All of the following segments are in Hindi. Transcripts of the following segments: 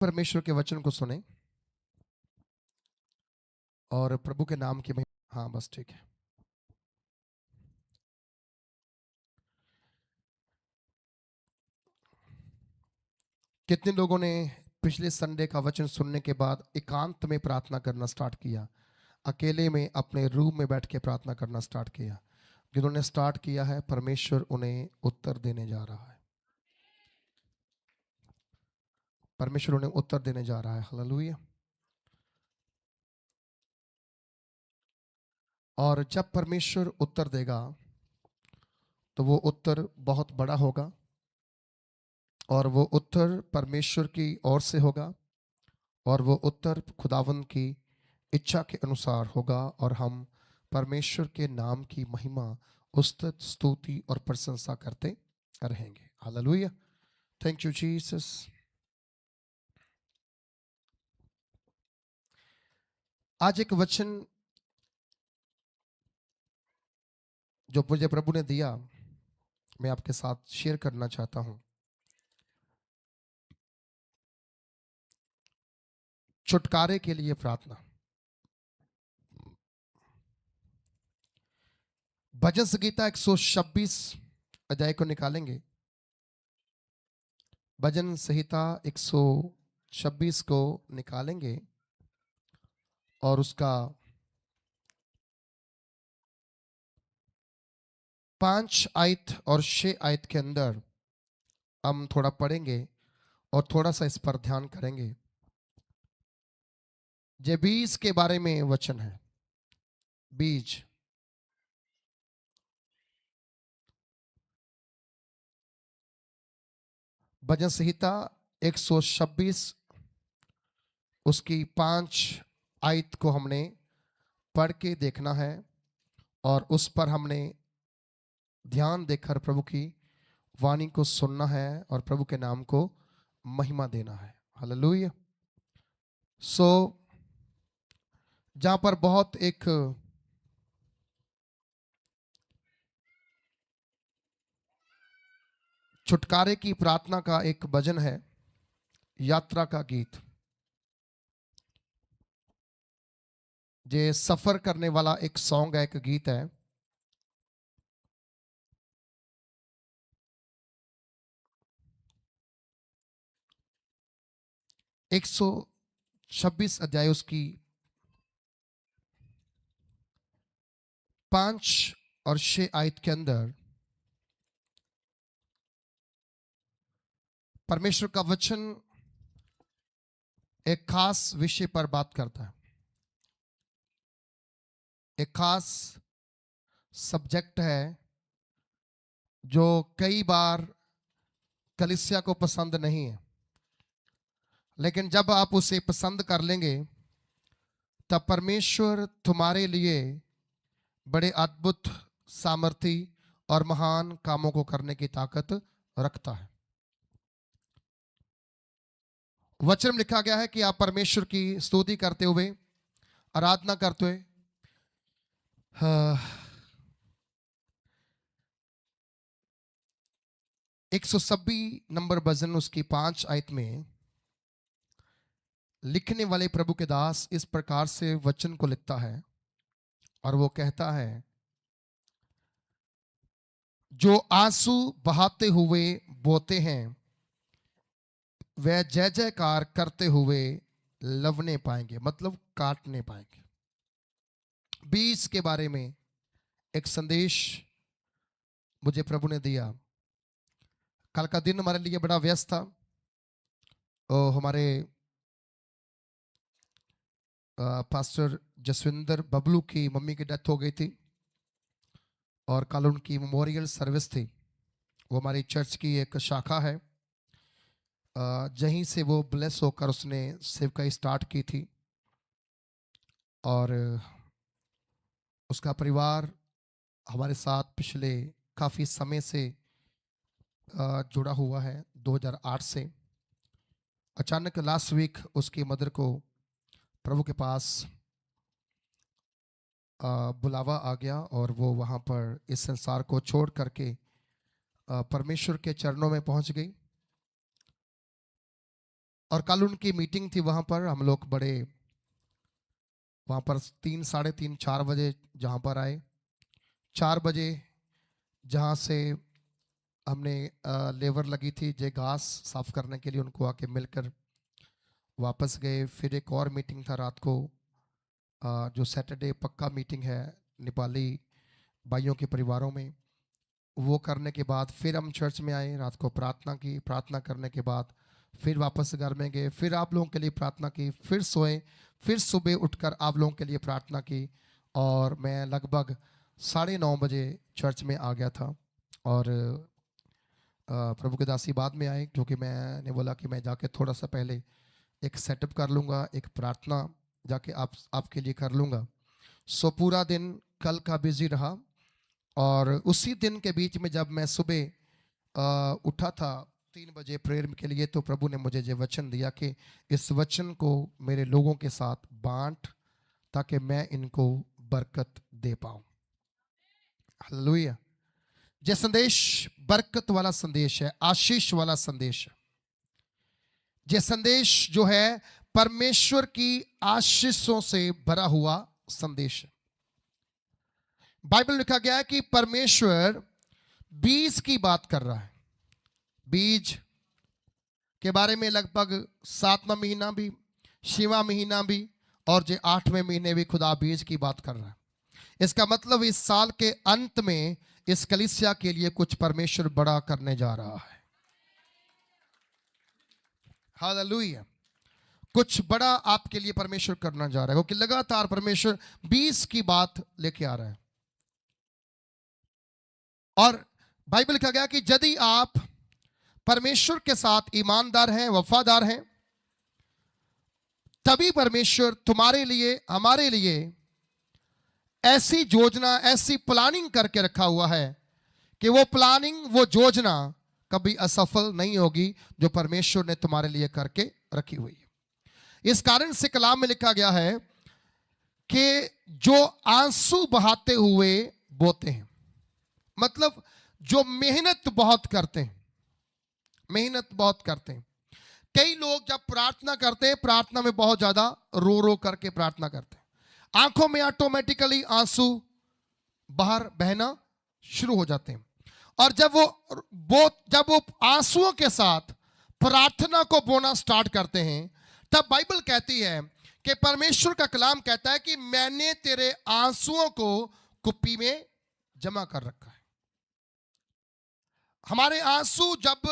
परमेश्वर के वचन को सुने और प्रभु के नाम की महिमा। हाँ, बस ठीक है। कितने लोगों ने पिछले संडे का वचन सुनने के बाद एकांत में प्रार्थना करना स्टार्ट किया, अकेले में अपने रूम में बैठ के प्रार्थना करना स्टार्ट किया? जिन्होंने स्टार्ट किया है, परमेश्वर उन्हें उत्तर देने जा रहा है। परमेश्वर उन्हें उत्तर देने जा रहा है। हालेलुया। और जब परमेश्वर उत्तर देगा तो वो उत्तर बहुत बड़ा होगा और वो उत्तर परमेश्वर की ओर से होगा और वो उत्तर खुदावंद की इच्छा के अनुसार होगा और हम परमेश्वर के नाम की महिमा, उस्तत, स्तुति और प्रशंसा करते रहेंगे। हालेलुया। Thank you Jesus. आज एक वचन जो मुझे प्रभु ने दिया, मैं आपके साथ शेयर करना चाहता हूं। छुटकारे के लिए प्रार्थना। भजन संगीता 126 अध्याय को निकालेंगे। भजन संहिता 126 को निकालेंगे और उसका 5 आयत और 6 आयत के अंदर हम थोड़ा पढ़ेंगे और थोड़ा सा इस पर ध्यान करेंगे। ये बीज के बारे में वचन है। बीज। भजन संहिता 126 उसकी 5 आयत को हमने पढ़ के देखना है और उस पर हमने ध्यान देकर प्रभु की वाणी को सुनना है और प्रभु के नाम को महिमा देना है। हालेलुया। सो जहां पर बहुत एक छुटकारे की प्रार्थना का एक भजन है, यात्रा का गीत। ये सफर करने वाला एक सॉन्ग है, एक गीत है। एक 126 अध्याय उसकी 5 और 6 आयत के अंदर परमेश्वर का वचन एक खास विषय पर बात करता है। एक खास सब्जेक्ट है जो कई बार कलीसिया को पसंद नहीं है, लेकिन जब आप उसे पसंद कर लेंगे तब परमेश्वर तुम्हारे लिए बड़े अद्भुत, सामर्थी और महान कामों को करने की ताकत रखता है। वचन में लिखा गया है कि आप परमेश्वर की स्तुति करते हुए, आराधना करते हुए 126 नंबर भजन उसकी 5 आयत में लिखने वाले प्रभु के दास इस प्रकार से वचन को लिखता है और वो कहता है, जो आंसू बहाते हुए बोते हैं वह जय जयकार करते हुए लवने पाएंगे, मतलब काटने पाएंगे। बीज के बारे में एक संदेश मुझे प्रभु ने दिया। कल का दिन हमारे लिए बड़ा व्यस्त था और हमारे पास्टर जसविंदर बबलू की मम्मी की डेथ हो गई थी और कल उनकी मेमोरियल सर्विस थी। वो हमारी चर्च की एक शाखा है, जहीं से वो ब्लेस होकर उसने सेवकाई स्टार्ट की थी और उसका परिवार हमारे साथ पिछले काफ़ी समय से जुड़ा हुआ है, 2008 से। अचानक लास्ट वीक उसकी मदर को प्रभु के पास बुलावा आ गया और वो वहाँ पर इस संसार को छोड़ करके परमेश्वर के चरणों में पहुँच गई। और कल उनकी मीटिंग थी, वहाँ पर हम लोग बड़े, वहाँ पर 3, साढ़े 3, 4 बजे जहाँ पर आए, 4 बजे जहाँ से हमने लेबर लगी थी जे घास साफ करने के लिए, उनको आके मिलकर वापस गए। फिर एक और मीटिंग था रात को, जो सैटरडे पक्का मीटिंग है नेपाली भाइयों के परिवारों में, वो करने के बाद फिर हम चर्च में आए, रात को प्रार्थना की, प्रार्थना करने के बाद फिर वापस घर में गए, फिर आप लोगों के लिए प्रार्थना की, फिर सोए, फिर सुबह उठकर आप लोगों के लिए प्रार्थना की, और मैं लगभग 9:30 बजे चर्च में आ गया था। और प्रभु के दासी बाद में आए, क्योंकि मैंने बोला कि मैं जाके थोड़ा सा पहले एक सेटअप कर लूँगा, एक प्रार्थना जाके आपके लिए कर लूँगा। सो पूरा दिन कल का बिजी रहा, और उसी दिन के बीच में जब मैं सुबह उठा था 3 बजे प्रेयर के लिए, तो प्रभु ने मुझे ये वचन दिया कि इस वचन को मेरे लोगों के साथ बांट, ताकि मैं इनको बरकत दे पाऊं। हालेलुया। ये संदेश बरकत वाला संदेश है, आशीष वाला संदेश है। ये संदेश जो है परमेश्वर की आशीषों से भरा हुआ संदेश है। बाइबल लिखा गया है कि परमेश्वर बीज की बात कर रहा है। बीज के बारे में लगभग 7वां महीना भी, 6वां महीना भी, और जो 8वें महीने भी खुदा बीज की बात कर रहा है। इसका मतलब इस साल के अंत में इस कलीसिया के लिए कुछ परमेश्वर बड़ा करने जा रहा है। हालेलुया। कुछ बड़ा आपके लिए परमेश्वर करना जा रहा है, क्योंकि लगातार परमेश्वर बीज की बात लेके आ रहा है। और बाइबल लिखा गया कि यदि आप परमेश्वर के साथ ईमानदार हैं, वफादार हैं, तभी परमेश्वर तुम्हारे लिए, हमारे लिए ऐसी योजना, ऐसी प्लानिंग करके रखा हुआ है कि वो प्लानिंग, वो योजना कभी असफल नहीं होगी जो परमेश्वर ने तुम्हारे लिए करके रखी हुई है। इस कारण से कलाम में लिखा गया है कि जो आंसू बहाते हुए बोते हैं, मतलब जो मेहनत बहुत करते हैं, मेहनत बहुत करते हैं। कई लोग जब प्रार्थना करते हैं, प्रार्थना में बहुत ज्यादा रो रो करके प्रार्थना करते हैं, आंखों में ऑटोमेटिकली आंसू बाहर बहना शुरू हो जाते हैं। और जब वो आंसुओं के साथ प्रार्थना को बोना स्टार्ट करते हैं, तब बाइबल कहती है कि परमेश्वर का कलाम कहता है कि मैंने तेरे आंसुओं को कुप्पी में जमा कर रखा है। हमारे आंसू जब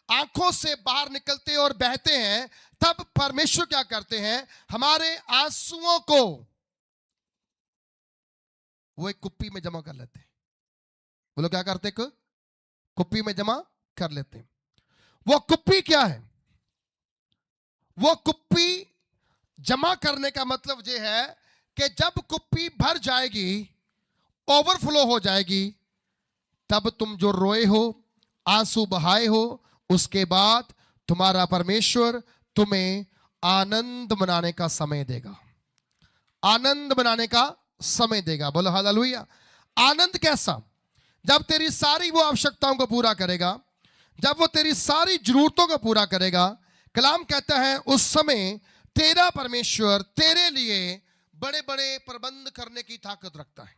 आंखों से बाहर निकलते और बहते हैं, तब परमेश्वर क्या करते हैं, हमारे आंसुओं को वो एक कुप्पी में जमा कर लेते हैं। वो लोग क्या करते हैं, कुप्पी में जमा कर लेते हैं। वो कुप्पी क्या है? वो कुप्पी जमा करने का मतलब ये है कि जब कुप्पी भर जाएगी, ओवरफ्लो हो जाएगी, तब तुम जो रोए हो, आंसू बहाए हो, उसके बाद तुम्हारा परमेश्वर तुम्हें आनंद मनाने का समय देगा। आनंद मनाने का समय देगा। बोलो हालेलुया। आनंद कैसा? जब तेरी सारी वो आवश्यकताओं को पूरा करेगा, जब वो तेरी सारी जरूरतों को पूरा करेगा। कलाम कहता है उस समय तेरा परमेश्वर तेरे लिए बड़े बड़े प्रबंध करने की ताकत रखता है।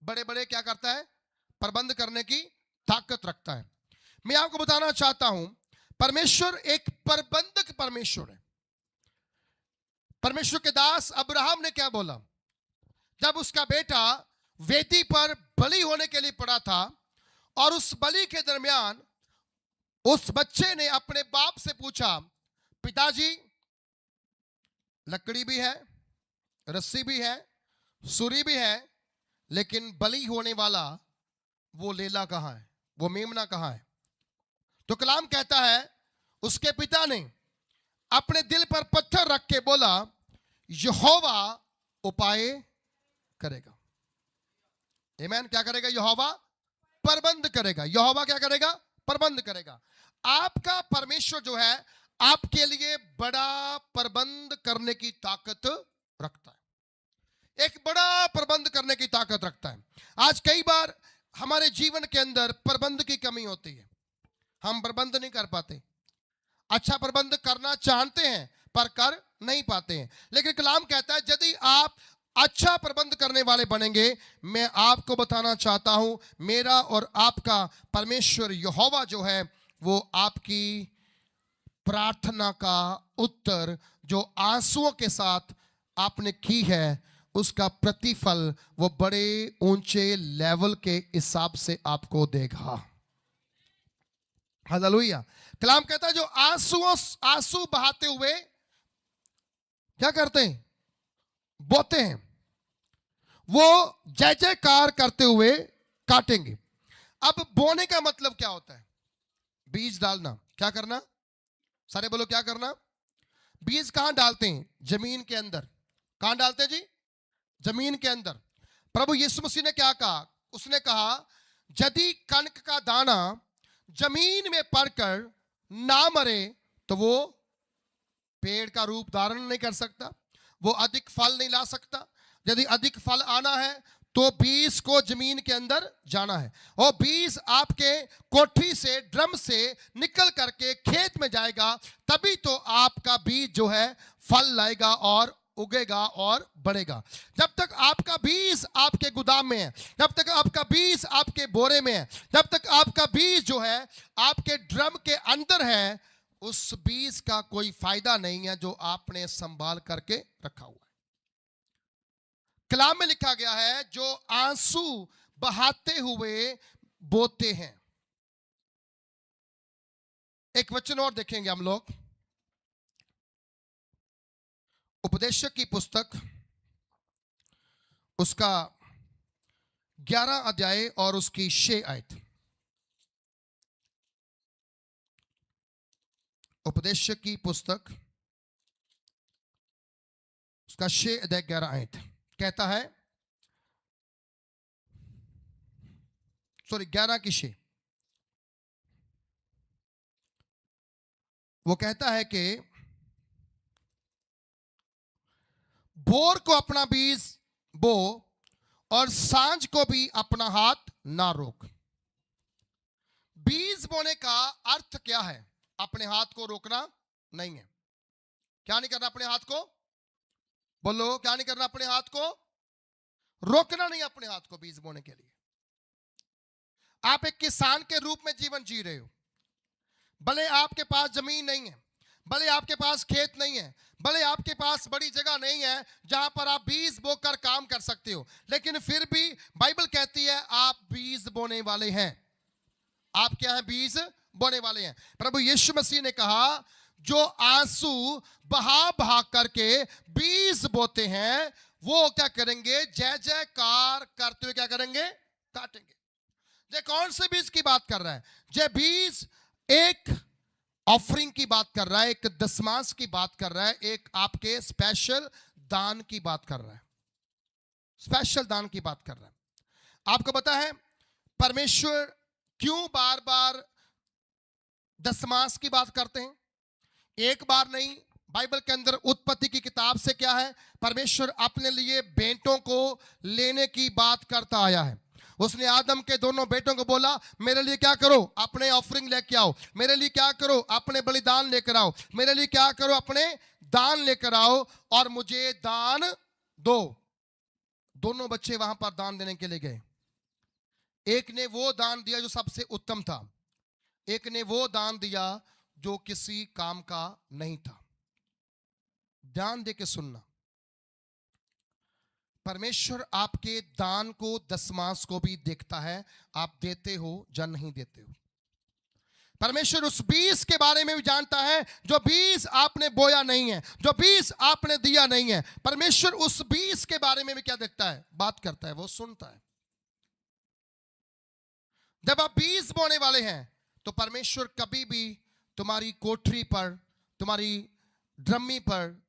बड़े बड़े क्या करता है? प्रबंध करने की ताकत रखता है। मैं आपको बताना चाहता हूं, परमेश्वर एक प्रबंधक परमेश्वर है। परमेश्वर के दास अब्राहम ने क्या बोला? जब उसका बेटा वेदी पर बलि होने के लिए पड़ा था, और उस बलि के दरमियान उस बच्चे ने अपने बाप से पूछा, पिताजी लकड़ी भी है, रस्सी भी है, सुरी भी है, लेकिन बलि होने वाला वो लेला कहां है, वो मेमना कहां है? तो कलाम कहता है उसके पिता ने अपने दिल पर पत्थर रख के बोला, यहोवा उपाय करेगा। आमीन। क्या करेगा? यहोवा प्रबंध करेगा। यहोवा क्या करेगा? प्रबंध करेगा। आपका परमेश्वर जो है आपके लिए बड़ा प्रबंध करने की ताकत रखता है। एक बड़ा प्रबंध करने की ताकत रखता है। आज कई बार हमारे जीवन के अंदर प्रबंध की कमी होती है, हम प्रबंध नहीं कर पाते। अच्छा प्रबंध करना चाहते हैं पर कर नहीं पाते हैं। लेकिन कलाम कहता है यदि आप अच्छा प्रबंध करने वाले बनेंगे, मैं आपको बताना चाहता हूं, मेरा और आपका परमेश्वर यहोवा जो है वो आपकी प्रार्थना का उत्तर जो आंसुओं के साथ आपने की है उसका प्रतिफल वो बड़े ऊंचे लेवल के हिसाब से आपको देगा। हालेलुया। कलाम कहता है जो आंसू बहाते हुए क्या करते हैं, बोते हैं, वो जय जयकार करते हुए काटेंगे। अब बोने का मतलब क्या होता है? बीज डालना। क्या करना? सारे बोलो क्या करना? बीज कहां डालते हैं? जमीन के अंदर। कहां डालते हैं जी? जमीन के अंदर। प्रभु यीशु मसीह ने क्या कहा? उसने कहा यदि कणक का दाना जमीन में पड़कर ना मरे तो वो पेड़ का रूप धारण नहीं कर सकता, वो अधिक फल नहीं ला सकता। यदि अधिक फल आना है तो बीज को जमीन के अंदर जाना है, और बीज आपके कोठी से, ड्रम से निकल करके खेत में जाएगा, तभी तो आपका बीज जो है फल लाएगा और उगेगा और बढ़ेगा। जब तक आपका बीज आपके गोदाम में है, जब तक आपका बीज आपके बोरे में है, जब तक आपका बीज जो है आपके ड्रम के अंदर है, उस बीज का कोई फायदा नहीं है जो आपने संभाल करके रखा हुआ है। कलाम में लिखा गया है जो आंसू बहाते हुए बोते हैं। एक वचन और देखेंगे हम लोग, उपदेशक की पुस्तक उसका 11 अध्याय और उसकी 6 आयत। उपदेशक की पुस्तक उसका 6 अध्याय 11 आयत कहता है, सॉरी 11 की 6, वो कहता है कि भोर को अपना बीज बो और सांझ को भी अपना हाथ ना रोक। बीज बोने का अर्थ क्या है? अपने हाथ को रोकना नहीं है। क्या नहीं करना अपने हाथ को? बोलो क्या नहीं करना अपने हाथ को? रोकना नहीं अपने हाथ को बीज बोने के लिए। आप एक किसान के रूप में जीवन जी रहे हो, भले आपके पास जमीन नहीं है, भले आपके पास खेत नहीं है, भले आपके पास बड़ी जगह नहीं है जहां पर आप बीज बोकर काम कर सकते हो, लेकिन फिर भी बाइबल कहती है आप बीज बोने वाले हैं। आप क्या है? बीज बोने वाले हैं। प्रभु यीशु मसीह ने कहा जो आंसू बहा बहा करके बीज बोते हैं वो क्या करेंगे? जय जयकार करते हुए क्या करेंगे? काटेंगे। ये कौन से बीज की बात कर रहा है? ये बीज एक ऑफरिंग की बात कर रहा है, एक दशमांश की बात कर रहा है, एक आपके स्पेशल दान की बात कर रहा है, स्पेशल दान की बात कर रहा है। आपको पता है परमेश्वर क्यों बार बार दशमांश की बात करते हैं? एक बार नहीं, बाइबल के अंदर उत्पत्ति की किताब से क्या है, परमेश्वर अपने लिए बेटों को लेने की बात करता आया है। उसने आदम के दोनों बेटों को बोला मेरे लिए क्या करो? अपने ऑफरिंग लेके आओ। मेरे लिए क्या करो? अपने बलिदान लेकर आओ। मेरे लिए क्या करो? अपने दान लेकर आओ और मुझे दान दो। दोनों बच्चे वहां पर दान देने के लिए गए। एक ने वो दान दिया जो सबसे उत्तम था, एक ने वो दान दिया जो किसी काम का नहीं था। ध्यान दे के सुनना, परमेश्वर आपके दान को, दशमांश को भी देखता है, आप देते हो या नहीं देते हो। परमेश्वर उस बीज के बारे में भी जानता है जो बीज आपने बोया नहीं है, जो बीज आपने दिया नहीं है। परमेश्वर उस बीज के बारे में भी क्या देखता है? बात करता है, वो सुनता है। जब आप बीज बोने वाले हैं तो परमेश्वर कभी भी तुम्हारी कोठरी पर, तुम्हारी ड्रमी पर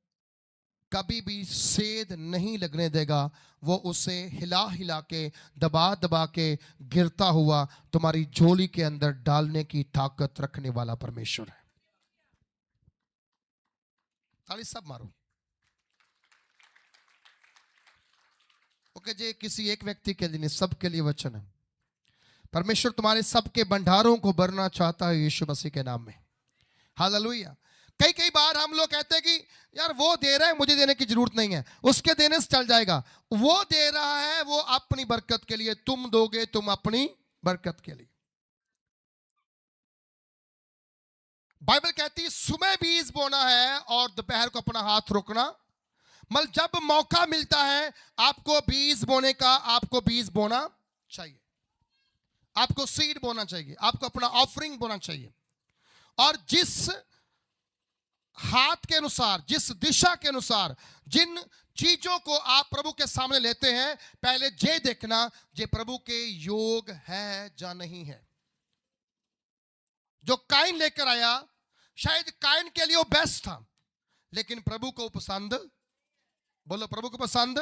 कभी भी सेध नहीं लगने देगा। वो उसे हिला हिला के, दबा दबा के गिरता हुआ तुम्हारी झोली के अंदर डालने की ताकत रखने वाला परमेश्वर है। ताली सब मारो। ओके जी, किसी एक व्यक्ति के लिए नहीं, सबके लिए वचन है। परमेश्वर तुम्हारे सबके भंडारों को भरना चाहता है यीशु मसीह के नाम में। हालेलुया। कई कई बार हम लोग कहते हैं कि यार वो दे रहा है, मुझे देने की जरूरत नहीं है, उसके देने से चल जाएगा। वो दे रहा है वो अपनी बरकत के लिए, तुम दोगे तुम अपनी बरकत के लिए। बाइबल कहती है सुबह बीज बोना है और दोपहर को अपना हाथ रोकना। मतलब जब मौका मिलता है आपको बीज बोने का, आपको बीज बोना चाहिए, आपको सीड बोना चाहिए, आपको अपना ऑफरिंग बोना चाहिए। और जिस हाथ के अनुसार, जिस दिशा के अनुसार, जिन चीजों को आप प्रभु के सामने लेते हैं, पहले ये देखना ये प्रभु के योग है या नहीं है। जो काइन लेकर आया, शायद काइन के लिए वो बेस्ट था, लेकिन प्रभु को पसंद, बोलो प्रभु को पसंद।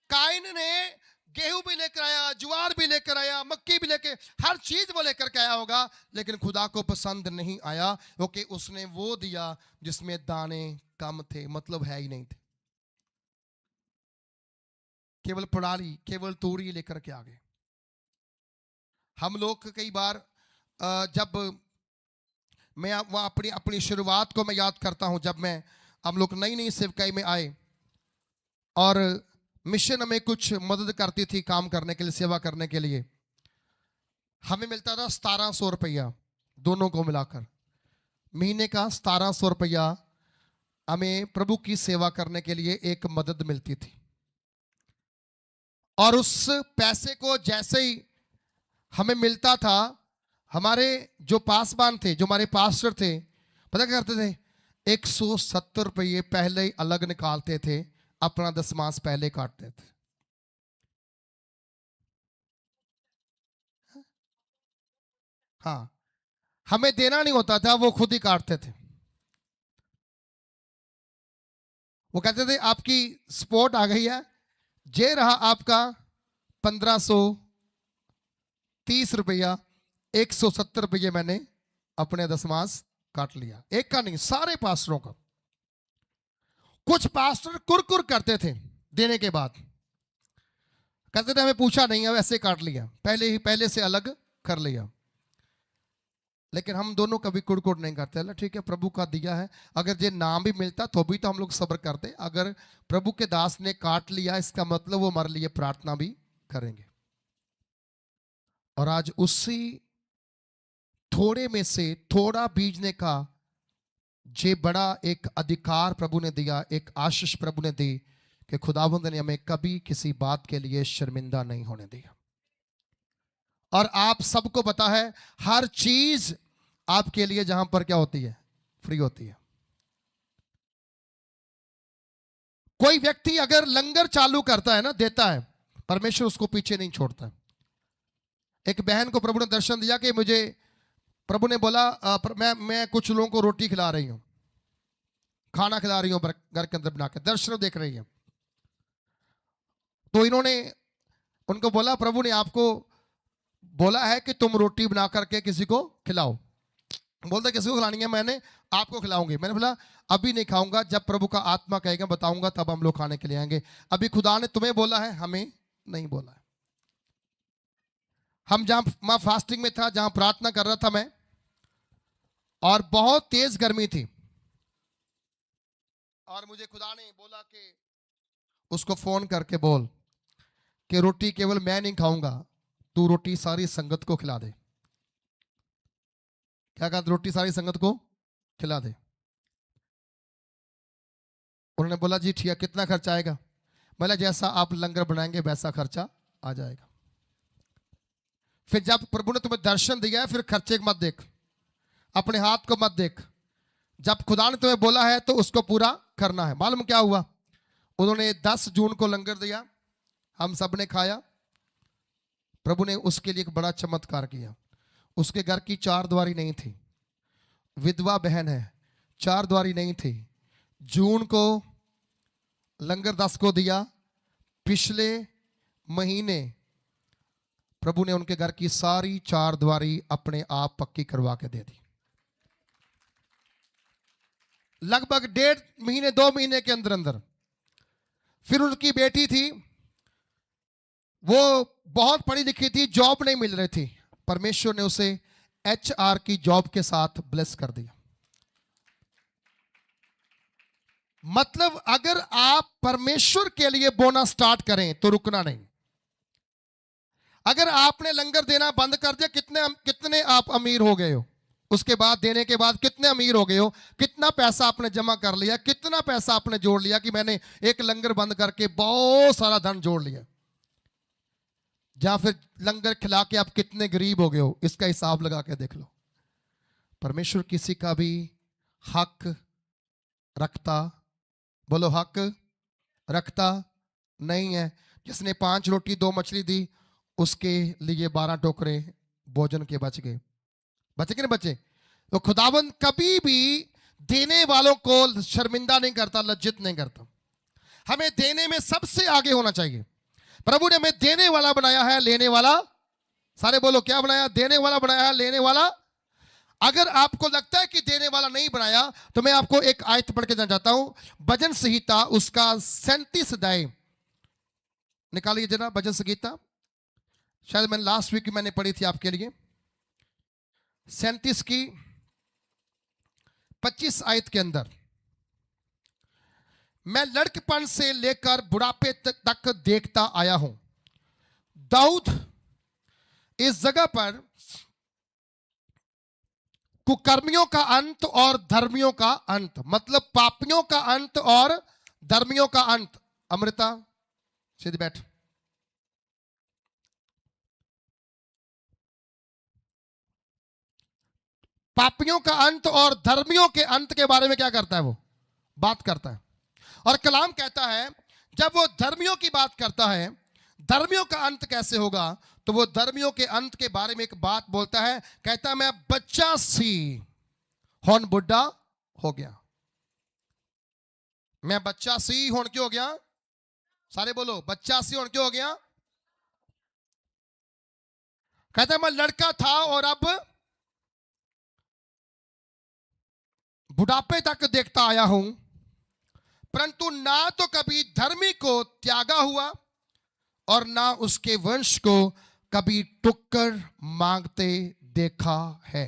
काइन ने गेहूं भी लेकर आया, ज्वार भी लेकर आया, मक्की भी लेकर, हर चीज वो लेकर के आया होगा, लेकिन खुदा को पसंद नहीं आया, क्योंकि उसने वो दिया जिसमें दाने कम थे, मतलब है ही नहीं थे। केवल पड़ाली, केवल तोड़ी लेकर के आ गए। हम लोग कई बार जब मैं वहाँ अपनी अपनी शुरुआत को मैं याद करता हूँ, जब मैं हम लोग नई नई सेवकाई में आए और मिशन हमें कुछ मदद करती थी काम करने के लिए, सेवा करने के लिए। हमें मिलता था 1700 रुपया, दोनों को मिलाकर महीने का 1700 रुपया हमें प्रभु की सेवा करने के लिए एक मदद मिलती थी। और उस पैसे को जैसे ही हमें मिलता था, हमारे जो पासवान थे, जो हमारे पास्टर थे, पता क्या करते थे? 170 रुपये पहले ही अलग निकालते थे, अपना दशमांश पहले काटते थे। हाँ, हमें देना नहीं होता था, वो खुद ही काटते थे। वो कहते थे आपकी सपोर्ट आ गई है, जे रहा आपका 1530 रुपया, 170 रुपये मैंने अपने दशमांश काट लिया। एक का नहीं, सारे पास्टरों का। कुछ पास्टर कुरकुर करते थे देने के बाद, कहते थे हमें पूछा नहीं, अब ऐसे काट लिया, पहले से अलग कर लिया। लेकिन हम दोनों कभी कुड़कुड़ नहीं करते। अल्लाह ठीक है, प्रभु का दिया है, अगर ये नाम भी मिलता तो भी तो हम लोग सब्र करते। अगर प्रभु के दास ने काट लिया, इसका मतलब वो हमारे लिए प्रार्थना भी करेंगे। और आज उसी थोड़े में से थोड़ा बीजने का जे बड़ा एक अधिकार प्रभु ने दिया, एक आशीष प्रभु ने दी कि खुदावंद ने हमें कभी किसी बात के लिए शर्मिंदा नहीं होने दिया। और आप सबको पता है, हर चीज आपके लिए जहां पर क्या होती है, फ्री होती है। कोई व्यक्ति अगर लंगर चालू करता है ना, देता है, परमेश्वर उसको पीछे नहीं छोड़ता। एक बहन को प्रभु ने दर्शन दिया कि मुझे प्रभु ने बोला मैं कुछ लोगों को रोटी खिला रही हूं, खाना खिला रही हूं घर के अंदर बना के, दर्शन देख रही है। तो इन्होंने उनको बोला प्रभु ने आपको बोला है कि तुम रोटी बना करके किसी को खिलाओ। बोलते किसी को खिलानी है? मैंने आपको खिलाऊंगी। मैंने बोला अभी नहीं खाऊंगा, जब प्रभु का आत्मा कहेगा बताऊंगा तब हम लोग खाने के लिए आएंगे। अभी खुदा ने तुम्हें बोला है, हमें नहीं बोला है। हम जहां मैं फास्टिंग में था, जहां प्रार्थना कर रहा था मैं, और बहुत तेज गर्मी थी, और मुझे खुदा ने बोला कि उसको फोन करके बोल कि रोटी केवल मैं नहीं खाऊंगा, तू रोटी सारी संगत को खिला दे। क्या कहा? रोटी सारी संगत को खिला दे। उन्होंने बोला जी ठीक है, कितना खर्चा आएगा? बोला जैसा आप लंगर बनाएंगे वैसा खर्चा आ जाएगा। फिर जब प्रभु ने तुम्हें दर्शन दिया है, फिर खर्चे मत देख, अपने हाथ को मत देख। जब खुदा ने तुम्हें बोला है तो उसको पूरा करना है। मालूम क्या हुआ? उन्होंने 10 जून को लंगर दिया, हम सब ने खाया। प्रभु ने उसके लिए एक बड़ा चमत्कार किया। उसके घर की 4 द्वारी नहीं थी, विधवा बहन है, 4 द्वारी नहीं थी। जून को लंगर 10 को दिया, पिछले महीने प्रभु ने उनके घर की सारी 4 द्वारी अपने आप पक्की करवा के दे दी। लगभग 1.5 महीने 2 महीने के अंदर अंदर। फिर उनकी बेटी थी, वो बहुत पढ़ी लिखी थी, जॉब नहीं मिल रही थी, परमेश्वर ने उसे HR की जॉब के साथ ब्लेस कर दिया। मतलब अगर आप परमेश्वर के लिए बोना स्टार्ट करें तो रुकना नहीं। अगर आपने लंगर देना बंद कर दिया, कितने कितने आप अमीर हो गए हो, उसके बाद देने के बाद कितने अमीर हो गए हो, कितना पैसा आपने जमा कर लिया, कितना पैसा आपने जोड़ लिया कि मैंने एक लंगर बंद करके बहुत सारा धन जोड़ लिया। या फिर लंगर खिला के आप कितने गरीब हो गए हो, इसका हिसाब लगा के देख लो। परमेश्वर किसी का भी हक रखता, बोलो हक रखता नहीं है। जिसने 5 रोटी 2 मछली दी, उसके लिए 12 टोकरे भोजन के बच गए, बचे कि नहीं बचे? तो खुदावंद कभी भी देने वालों को शर्मिंदा नहीं करता, लज्जित नहीं करता। हमें देने में सबसे आगे होना चाहिए। प्रभु ने हमें देने वाला बनाया है, लेने वाला, सारे बोलो क्या बनाया? देने वाला बनाया है, लेने वाला। अगर आपको लगता है कि देने वाला नहीं बनाया, तो मैं आपको एक आयत पढ़ के जाना चाहता हूं। भजन संहिता उसका 37 अध्याय निकालिए जरा। भजन संहिता, शायद मैंने लास्ट वीक मैंने पढ़ी थी आपके लिए। 37 की 25 आयत के अंदर, मैं लड़कपन से लेकर बुढ़ापे तक देखता आया हूं। दाऊद इस जगह पर कुकर्मियों का अंत और धर्मियों का अंत, मतलब पापियों का अंत और धर्मियों का अंत। अमृता सीधे बैठ। पापियों का अंत और धर्मियों के अंत के बारे में क्या करता है? वो बात करता है। और कलाम कहता है, जब वो धर्मियों की बात करता है, धर्मियों का अंत कैसे होगा, तो वो धर्मियों के अंत के बारे में एक बात बोलता है। कहता है, मैं बच्चा सी हुण बुढ़ा हो गया। मैं बच्चा सी हुण क्यों हो गया? सारे बोलो, बच्चा सी हुण क्यों हो गया? कहता है, मैं लड़का था और अब बुढ़ापे तक देखता आया हूं, परंतु ना तो कभी धर्मी को त्यागा हुआ और ना उसके वंश को कभी टुक्कर मांगते देखा है।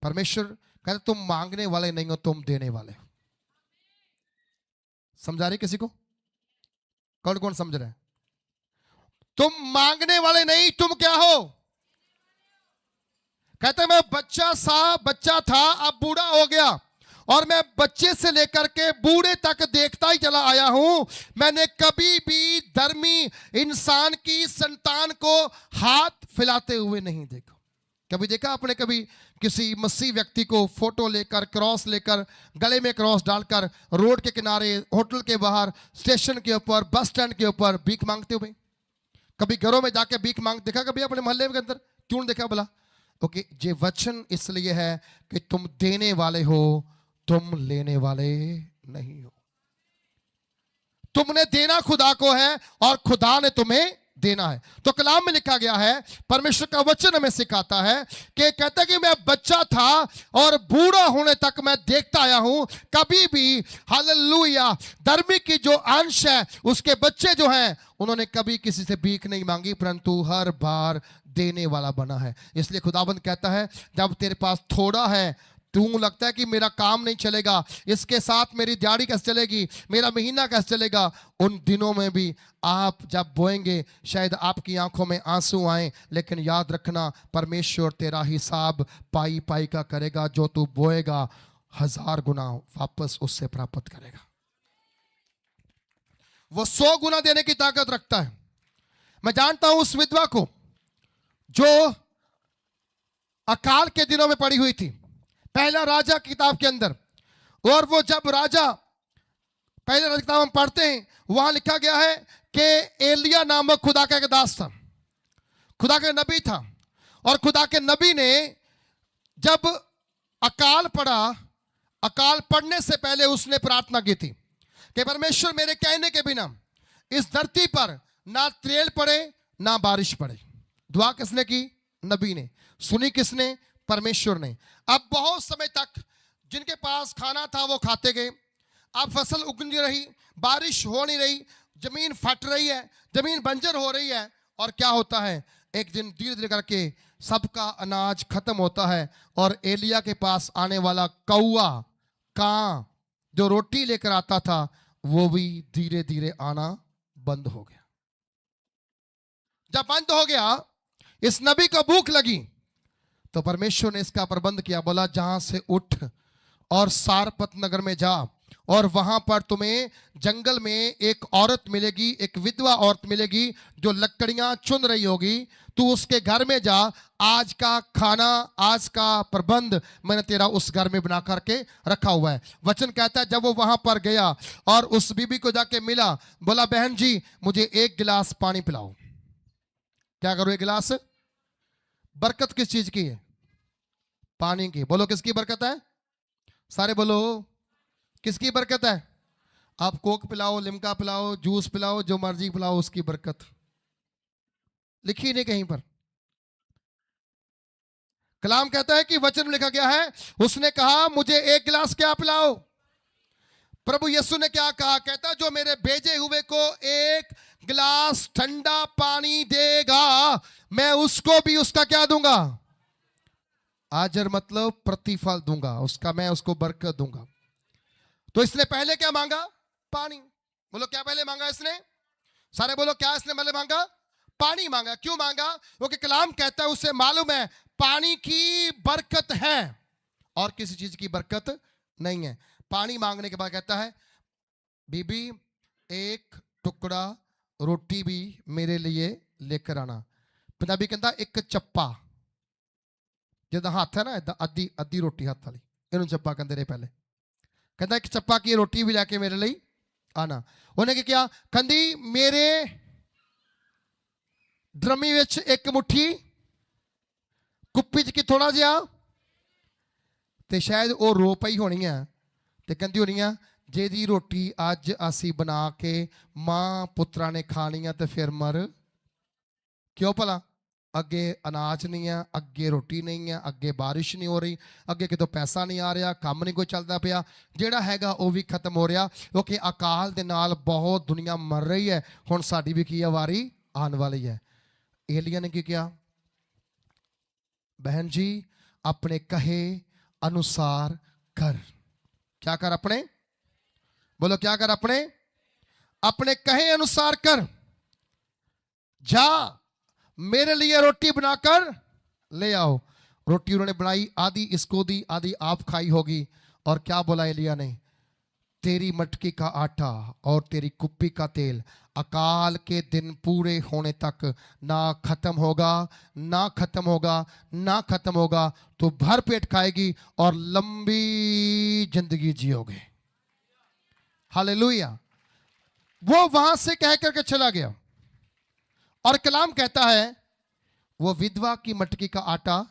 परमेश्वर कहते, तुम मांगने वाले नहीं हो, तुम देने वाले हो। समझा रहे किसी को? कौन कौन समझ रहे हैं? तुम मांगने वाले नहीं, तुम क्या हो? कहते मैं बच्चा था, अब बूढ़ा हो गया, और मैं बच्चे से लेकर के बूढ़े तक देखता ही चला आया हूं। मैंने कभी भी धर्मी इंसान की संतान को हाथ फैलाते हुए नहीं देखा। कभी देखा आपने कभी किसी मसीह व्यक्ति को फोटो लेकर, क्रॉस लेकर, गले में क्रॉस डालकर, रोड के किनारे, होटल के बाहर, स्टेशन के ऊपर, बस स्टैंड के ऊपर भीख मांगते हुए? कभी घरों में जाके भीख मांग देखा कभी अपने मोहल्ले के अंदर? क्यों देखा बोला? ओके, ये वचन इसलिए है कि तुम देने वाले हो, तुम लेने वाले नहीं हो। तुमने देना खुदा को है और खुदा ने तुम्हें देना है। तो कलाम में लिखा गया है, परमेश्वर का वचन हमें सिखाता है कि कहता है कि मैं बच्चा था और बूढ़ा होने तक मैं देखता आया हूं, कभी भी हालेलुया धर्मी की जो अंश है, उसके बच्चे जो हैं, उन्होंने कभी किसी से भीख नहीं मांगी, परंतु हर बार देने वाला बना है। इसलिए खुदाबंद कहता है, जब तेरे पास थोड़ा है, तू लगता है कि मेरा काम नहीं चलेगा, इसके साथ मेरी दिहाड़ी कैसे चलेगी, मेरा महीना कैसे चलेगा, उन दिनों में भी आप जब बोएंगे, शायद आपकी आंखों में आंसू आए, लेकिन याद रखना, परमेश्वर तेरा हिसाब पाई पाई का करेगा। जो तू बोएगा 1000 गुना वापस उससे प्राप्त करेगा। वो 100 गुना देने की ताकत रखता है। मैं जानता हूं उस विधवा को जो अकाल के दिनों में पड़ी हुई थी, पहला राजा किताब के अंदर। और वो जब राजा, पहले राजा किताब हम पढ़ते हैं, वहां लिखा गया है कि एलिया नामक खुदा का एक दास था, खुदा के नबी था। और खुदा के नबी ने जब अकाल पड़ा, अकाल पड़ने से पहले उसने प्रार्थना की थी कि परमेश्वर मेरे कहने के बिना इस धरती पर ना त्रेल पड़े ना बारिश पड़े। दुआ किसने की? नबी ने। सुनी किसने? परमेश्वर ने। अब बहुत समय तक जिनके पास खाना था वो खाते गए, अब फसल उग नहीं रही, बारिश हो नहीं रही, जमीन फट रही है, जमीन बंजर हो रही है। और क्या होता है, एक दिन धीरे धीरे करके सबका अनाज खत्म होता है और एलिया के पास आने वाला कौआ, कां, जो रोटी लेकर आता था वो भी धीरे धीरे आना बंद हो गया। जब बंद हो गया, इस नबी को भूख लगी, तो परमेश्वर ने इसका प्रबंध किया। बोला जहां से उठ और सारपत नगर में जा, और वहां पर तुम्हें जंगल में एक औरत मिलेगी, एक विधवा औरत मिलेगी जो लकड़ियां चुन रही होगी। तू उसके घर में जा, आज का खाना, आज का प्रबंध मैंने तेरा उस घर में बना करके रखा हुआ है। वचन कहता है जब वो वहां पर गया और उस बीबी को जाके मिला, बोला बहन जी मुझे एक गिलास पानी पिलाओ। क्या करो? एक गिलास। बरकत किस चीज की है? पानी की। बोलो किसकी बरकत है? सारे बोलो किसकी बरकत है? आप कोक पिलाओ, लिमका पिलाओ, जूस पिलाओ, जो मर्जी पिलाओ, उसकी बरकत लिखी नहीं कहीं पर। कलाम कहता है कि वचन में लिखा गया है, उसने कहा मुझे एक गिलास क्या पिलाओ। प्रभु यीशु ने क्या कहा? कहता जो मेरे भेजे हुए को एक गिलास ठंडा पानी देगा, मैं उसको भी उसका क्या दूंगा? आजर मतलब प्रतिफल दूंगा उसका, मैं उसको बरकत दूंगा। तो इसने पहले क्या मांगा? पानी। बोलो क्या पहले मांगा इसने? सारे बोलो क्या इसने पहले मांगा? पानी मांगा। क्यों मांगा? क्योंकि कलाम कहता है उसे मालूम है पानी की बरकत है और किसी चीज की बरकत नहीं है। पानी मांगने के बाद कहता है बीबी एक टुकड़ा रोटी भी मेरे लिए लेकर आना। पंजाबी कहता एक चप्पा, जिदा हथ है ना इदा अद्धी अद्धी रोटी हथ वाली, इन्होंने चप्पा कहते रहे पहले। कहता एक चप्पा की रोटी भी लैके मेरे लिए आना। उन्हें क्या? कहती मेरे ड्रमी विच एक मुट्ठी, कुप्पी च की थोड़ा जिहा, ते शायद वो रो पई होनी है, ते कहती होनी है जेदी रोटी अज असी बना के मां पुत्रा ने खानी है, तो फिर मर क्यों भला? अगे अनाज नहीं है, अगे रोटी नहीं है, अगे बारिश नहीं हो रही, अगे कितों पैसा नहीं आ रहा, काम नहीं कोई चलता पिया, जेड़ा हैगा वो भी खत्म हो रहा, क्योंकि अकाल दे नाल बहुत दुनिया मर रही है। हुण साडी भी की वारी आने वाली है। एलिया ने की किया? बहन जी अपने कहे अनुसार कर। क्या कर? अपने बोलो क्या कर? अपने अपने कहे अनुसार कर। जा मेरे लिए रोटी बनाकर ले आओ। रोटी उन्होंने बनाई, आधी इसको दी, आधी आप खाई होगी। और क्या बोला एलिया ने? तेरी मटकी का आटा और तेरी कुप्पी का तेल अकाल के दिन पूरे होने तक ना खत्म होगा, ना खत्म होगा, ना खत्म होगा। तो भर पेट खाएगी और लंबी जिंदगी जियोगे। हालेलुया। वो वहां से कह करके चला गया और कलाम कहता है वो विधवा की मटकी का आटा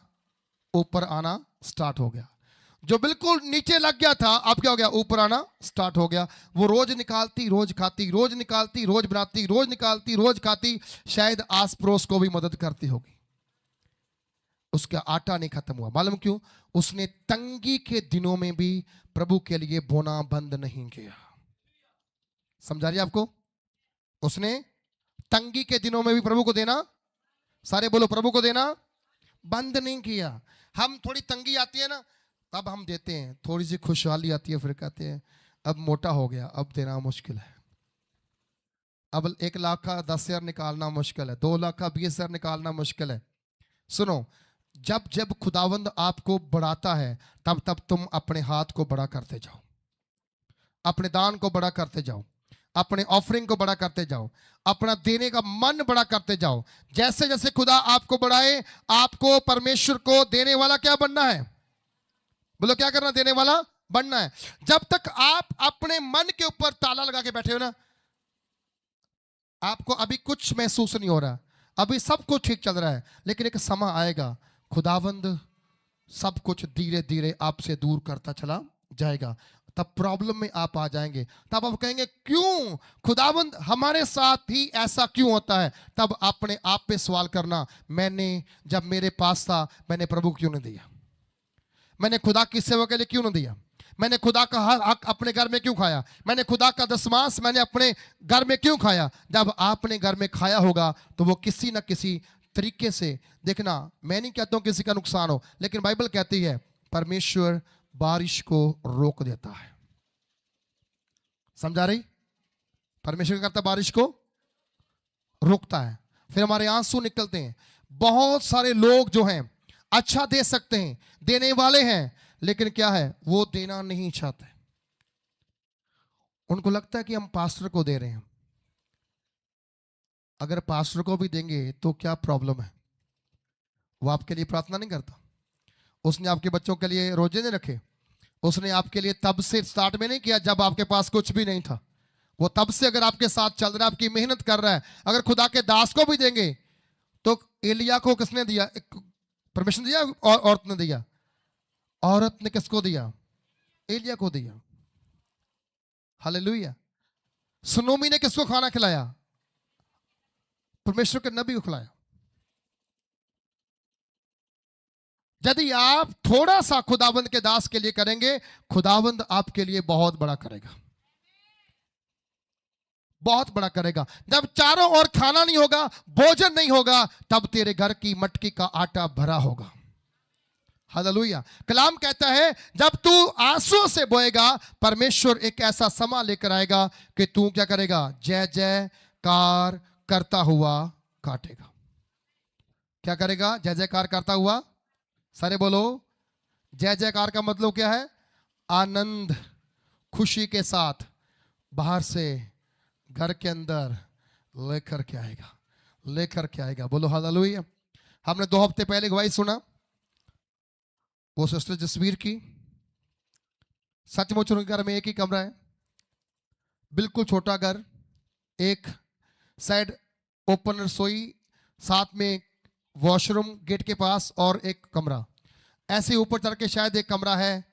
ऊपर आना स्टार्ट हो गया। जो बिल्कुल नीचे लग गया था अब क्या हो गया? ऊपर आना स्टार्ट हो गया। वो रोज निकालती, रोज खाती, रोज निकालती, रोज बनाती, रोज निकालती, रोज खाती, शायद आस पड़ोस को भी मदद करती होगी। उसका आटा नहीं खत्म हुआ। मालूम क्यों? उसने तंगी के दिनों में भी प्रभु के लिए बोना बंद नहीं किया। समझा रही आपको? उसने तंगी के दिनों में भी प्रभु को देना, सारे बोलो प्रभु को देना बंद नहीं किया। हम थोड़ी तंगी आती है ना तब हम देते हैं, थोड़ी सी खुशहाली आती है फिर कहते हैं अब मोटा हो गया, अब देना मुश्किल है। अब 1 लाख का 10,000 निकालना मुश्किल है, 2 लाख का 20,000 निकालना मुश्किल है। सुनो, जब जब खुदावंद आपको बढ़ाता है तब तब तुम अपने हाथ को बड़ा करते जाओ, अपने दान को बड़ा करते जाओ, अपने ऑफरिंग को बड़ा करते जाओ, अपना देने का मन बड़ा करते जाओ। जैसे जैसे खुदा आपको बढ़ाए, आपको परमेश्वर को देने वाला क्या बनना है? बोलो क्या करना? देने वाला बनना है। जब तक आप अपने मन के ऊपर ताला लगा के बैठे हो ना, आपको अभी कुछ महसूस नहीं हो रहा, अभी सब कुछ ठीक चल रहा है, लेकिन एक समय आएगा खुदावंद सब कुछ धीरे धीरे आपसे दूर करता चला जाएगा। तब प्रॉब्लम में आप आ जाएंगे। तब आप कहेंगे क्यों खुदावंद हमारे साथ ही ऐसा क्यों होता है? तब अपने आप पे सवाल करना, मैंने जब मेरे पास था मैंने प्रभु क्यों नहीं दिया? मैंने खुदा की सेवा के लिए क्यों नहीं दिया? मैंने खुदा का हक अपने घर में क्यों खाया? मैंने खुदा का दशमांश मैंने अपने घर में क्यों खाया? जब आपने घर में खाया होगा तो वो किसी न किसी तरीके से, देखना मैं नहीं कहता हूं किसी का नुकसान हो, लेकिन बाइबल कहती है परमेश्वर बारिश को रोक देता है। समझा रही? परमेश्वर क्या करता है? बारिश को रोकता है, फिर हमारे आंसू निकलते हैं। बहुत सारे लोग जो हैं अच्छा दे सकते हैं, देने वाले हैं, लेकिन क्या है, वो देना नहीं चाहते। उनको लगता है कि हम पास्टर को दे रहे हैं। अगर पास्टर को भी देंगे तो क्या प्रॉब्लम है? वो आपके लिए प्रार्थना नहीं करता? उसने आपके बच्चों के लिए रोजे नहीं रखे? उसने आपके लिए तब से स्टार्ट में नहीं किया जब आपके पास कुछ भी नहीं था। वो तब से अगर आपके साथ चल रहा है, आपकी मेहनत कर रहा है। अगर खुदा के दास को भी देंगे तो एलिया को किसने दिया? परमिशन दिया और औरत ने दिया? औरत ने किसको दिया? एलिया को दिया। हालेलुया। सुनोमी ने किसको खाना खिलाया? परमेश्वर के नबी को खिलाया। यदि आप थोड़ा सा खुदावंद के दास के लिए करेंगे, खुदावंद आपके लिए बहुत बड़ा करेगा, बहुत बड़ा करेगा। जब चारों ओर खाना नहीं होगा, भोजन नहीं होगा, तब तेरे घर की मटकी का आटा भरा होगा। हालेलुया। कलाम कहता है जब तू आंसू से बोएगा, परमेश्वर एक ऐसा समा लेकर आएगा कि तू क्या करेगा? जय जयकार करता हुआ काटेगा। क्या करेगा? जय जयकार करता हुआ। सारे बोलो, जय जयकार का मतलब क्या है? आनंद, खुशी के साथ बाहर से घर के अंदर लेकर के आएगा, लेकर के आएगा। बोलो हालेलुया। हमने 2 हफ्ते पहले गवाही सुना वो सिस्टर जसवीर की। सचमुच उनके घर में एक ही कमरा है, बिल्कुल छोटा घर, एक साइड ओपन रसोई, साथ में वॉशरूम गेट के पास और एक कमरा। ऐसे ऊपर चढ़ के शायद एक कमरा है।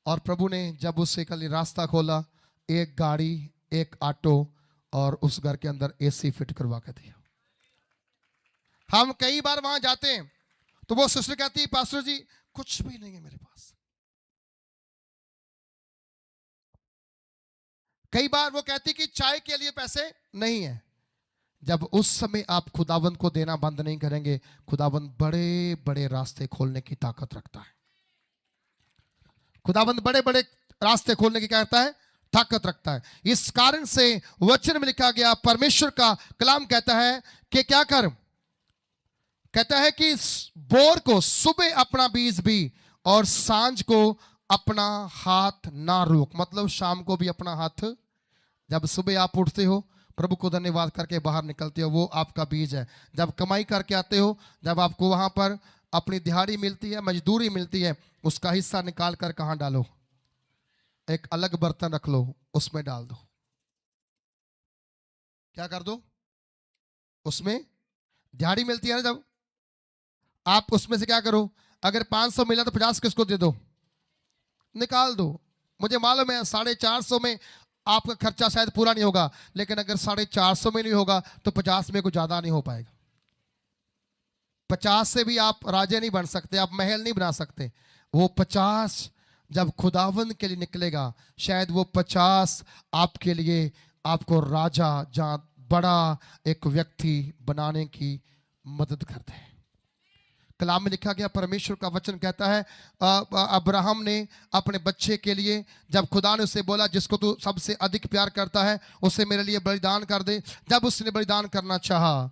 और प्रभु ने जब उससे कल रास्ता खोला, एक गाड़ी, एक ऑटो और उस घर के अंदर एसी फिट करवा के दिया। हम कई बार वहां जाते हैं तो वो सिस्टर कहती है, पास्टर जी कुछ भी नहीं है मेरे पास। कई बार वो कहती कि चाय के लिए पैसे नहीं है। जब उस समय आप खुदावंद को देना बंद नहीं करेंगे, खुदावंद बड़े बड़े रास्ते खोलने की ताकत रखता है। खुदावंद बड़े बड़े रास्ते खोलने की क्या करता है? ताकत रखता है। इस कारण से वचन में लिखा गया, परमेश्वर का कलाम कहता है कि क्या कर? कहता है कि बोर को सुबह अपना बीज बी और सांझ को अपना हाथ ना रोक। मतलब शाम को भी अपना हाथ, जब सुबह आप उठते हो, प्रभु को धन्यवाद करके बाहर निकलते हो, वो आपका बीज है। जब कमाई करके आते हो, जब आपको वहां पर अपनी दिहाड़ी मिलती है, मजदूरी मिलती है, उसका हिस्सा निकाल कर कहां डालो? एक अलग बर्तन रख लो, उसमें डाल दो। क्या कर दो? उसमें दिहाड़ी मिलती है ना, जब आप उसमें से क्या करो? अगर 500 मिला तो 50 किसको दे दो? निकाल दो। मुझे मालूम है 450 में आपका खर्चा शायद पूरा नहीं होगा, लेकिन अगर 450 में नहीं होगा तो 50 में कुछ ज्यादा नहीं हो पाएगा। 50 से भी आप राजे नहीं बन सकते, आप महल नहीं बना सकते। वो 50 जब खुदावंद के लिए निकलेगा, शायद वो 50 आपके लिए आपको राजा, जहां बड़ा एक व्यक्ति बनाने की मदद करते हैं। कलाम में लिखा गया, परमेश्वर का वचन कहता है, अब्राहम ने अपने बच्चे के लिए, जब खुदा ने उससे बोला जिसको तू सबसे अधिक प्यार करता है उसे मेरे लिए बलिदान कर दे, जब उसने बलिदान करना चाहा,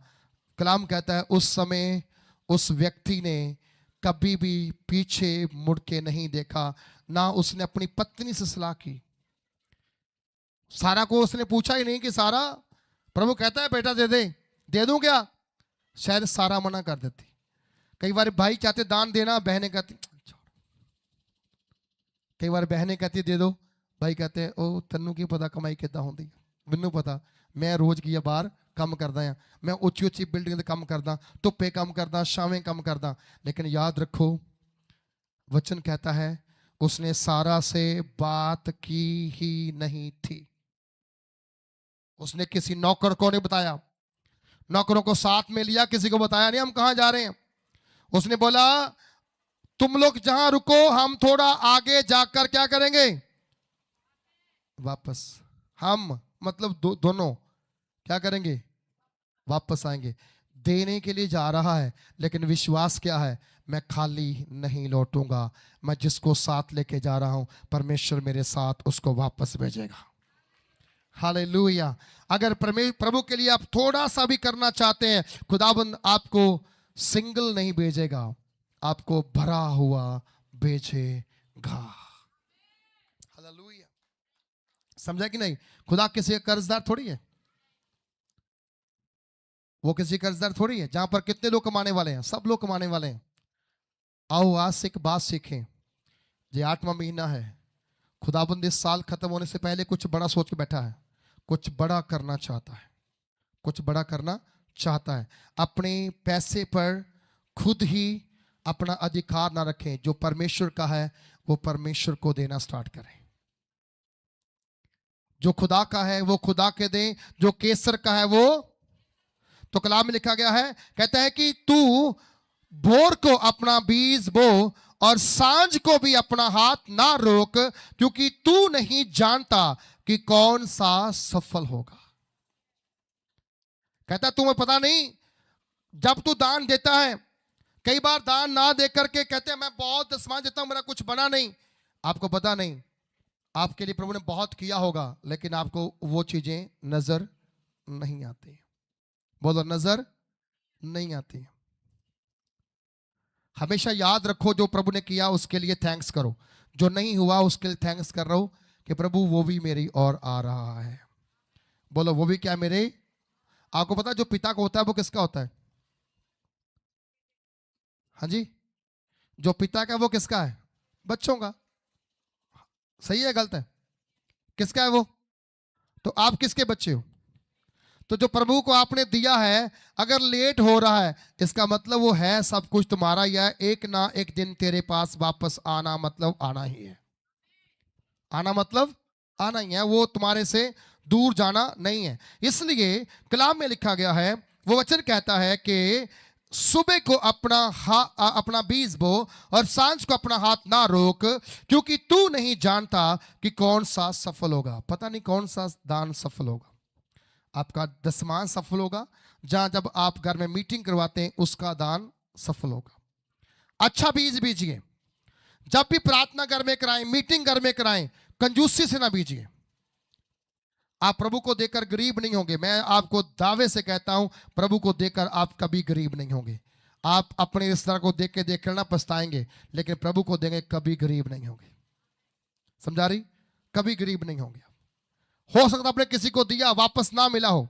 कलाम कहता है उस समय उस व्यक्ति ने कभी भी पीछे मुड़ के नहीं देखा, ना उसने अपनी पत्नी से सलाह की। सारा को उसने पूछा ही नहीं कि सारा, प्रभु कहता है बेटा दे दूं क्या? शायद सारा मना कर देती। कई बार भाई चाहते दान देना, बहनें कहती छोड़। कई बार बहनें कहती दे दो, भाई कहते हैं ओ तन्नू की पता कमाई कितना होती, मैनू पता, मैं रोज की बाहर कम करदा है, मैं उच्ची उच्ची बिल्डिंग कम करदा, धुप्पे कम करदा, छावें कम करदा। लेकिन याद रखो, वचन कहता है उसने सारा से बात की ही नहीं थी। उसने किसी नौकर को नहीं बताया, नौकरों को साथ में लिया, किसी को बताया नहीं हम कहां जा रहे हैं। उसने बोला तुम लोग जहां रुको, हम थोड़ा आगे जाकर क्या करेंगे? वापस। हम मतलब दोनों क्या करेंगे? वापस आएंगे। देने के लिए जा रहा है, लेकिन विश्वास क्या है? मैं खाली नहीं लौटूंगा, मैं जिसको साथ लेके जा रहा हूं, परमेश्वर मेरे साथ उसको वापस भेजेगा। हालेलुया। अगर प्रभु के लिए आप थोड़ा सा भी करना चाहते हैं, खुदाबंद आपको सिंगल नहीं भेजेगा, आपको भरा हुआ भेजेगा। हालेलुया। समझा कि नहीं? खुदा किसी का कर्जदार थोड़ी है, वो किसी कर्जदार थोड़ी है। जहां पर कितने लोग कमाने वाले हैं? सब लोग कमाने वाले हैं। आओ आज से एक बात सीखें। ये 8वां महीना है, खुदाबंद इस साल खत्म होने से पहले कुछ बड़ा सोच के बैठा है, कुछ बड़ा करना चाहता है, कुछ बड़ा करना चाहता है। अपने पैसे पर खुद ही अपना अधिकार ना रखें, जो परमेश्वर का है वो परमेश्वर को देना स्टार्ट करें। जो खुदा का है वो खुदा के दें, जो केसर का है वो। तो कलाम में लिखा गया है, कहता है कि तू भोर को अपना बीज बो और सांझ को भी अपना हाथ ना रोक, क्योंकि तू नहीं जानता कि कौन सा सफल होगा। कहता तुम्हें पता नहीं, जब तू दान देता है, कई बार दान ना दे करके कहते हैं मैं बहुत दशमांश देता हूं, मेरा कुछ बना नहीं। आपको पता नहीं, आपके लिए प्रभु ने बहुत किया होगा, लेकिन आपको वो चीजें नजर नहीं आती। बोलो, नजर नहीं आती। हमेशा याद रखो, जो प्रभु ने किया उसके लिए थैंक्स करो, जो नहीं हुआ उसके लिए थैंक्स कर रहा हूं कि प्रभु वो भी मेरी ओर आ रहा है। बोलो, वो भी क्या मेरे। आपको पता है जो पिता को होता है वो किसका होता है? हाँ जी, जो पिता का वो किसका है? बच्चों का। सही है गलत है? किसका है वो? तो आप किसके बच्चे हो? तो जो प्रभु को आपने दिया है, अगर लेट हो रहा है, इसका मतलब वो है सब कुछ तुम्हारा ही है। एक ना एक दिन तेरे पास वापस आना मतलब आना ही है। आना मतलब आना ही है, वो तुम्हारे से दूर जाना नहीं है। इसलिए कलाम में लिखा गया है, वो वचन कहता है कि सुबह को अपना बीज बो और सांझ को अपना हाथ ना रोक, क्योंकि तू नहीं जानता कि कौन सा सफल होगा। पता नहीं कौन सा दान सफल होगा। आपका दशमांश सफल होगा, जहां जब आप घर में मीटिंग करवाते हैं उसका दान सफल होगा। अच्छा बीज बीजिए। जब भी प्रार्थना घर में कराएं, मीटिंग घर में कराएं, कंजूसी से ना बीजिए। आप प्रभु को देकर गरीब नहीं होंगे। मैं आपको दावे से कहता हूं, प्रभु को देकर आप कभी गरीब नहीं होंगे। आप अपने रिश्तेदार को देख के देख ना पछताएंगे, लेकिन प्रभु को देंगे कभी गरीब नहीं होंगे। समझा रही? कभी गरीब नहीं होंगे। हो सकता आपने किसी को दिया, वापस ना मिला हो,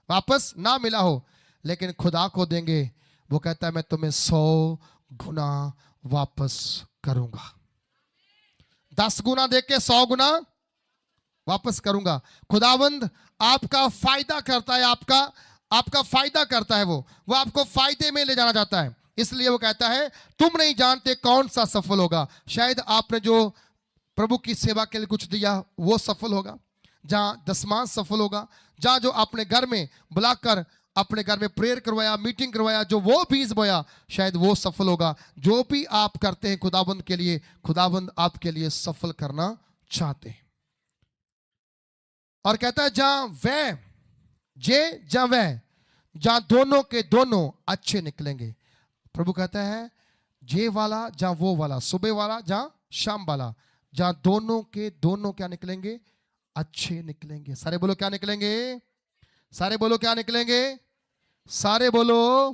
वापस ना मिला हो, लेकिन खुदा को देंगे, वो कहता है मैं तुम्हें 100 गुना वापस करूंगा। 10 गुना देके 100 गुना वापस करूंगा। खुदावंद आपका फायदा करता है, आपका फायदा करता है। वो आपको फायदे में ले जाना चाहता है। इसलिए वो कहता है तुम नहीं जानते कौन सा सफल होगा। शायद आपने जो प्रभु की सेवा के लिए कुछ दिया वो सफल होगा, जहां दशमांश सफल होगा, जहां जो आपने घर में बुलाकर अपने घर में प्रेयर करवाया, मीटिंग करवाया, जो वो बीज बोया, शायद वो सफल होगा। जो भी आप करते हैं खुदाबंद के लिए, खुदाबंद आपके लिए सफल करना चाहते हैं। और कहता है जहां दोनों के दोनों अच्छे निकलेंगे। प्रभु कहता है जे वाला जहां वो वाला, सुबह वाला जहां शाम वाला, जहां दोनों के दोनों क्या निकलेंगे? अच्छे निकलेंगे। सारे बोलो क्या निकलेंगे? सारे बोलो क्या निकलेंगे? सारे बोलो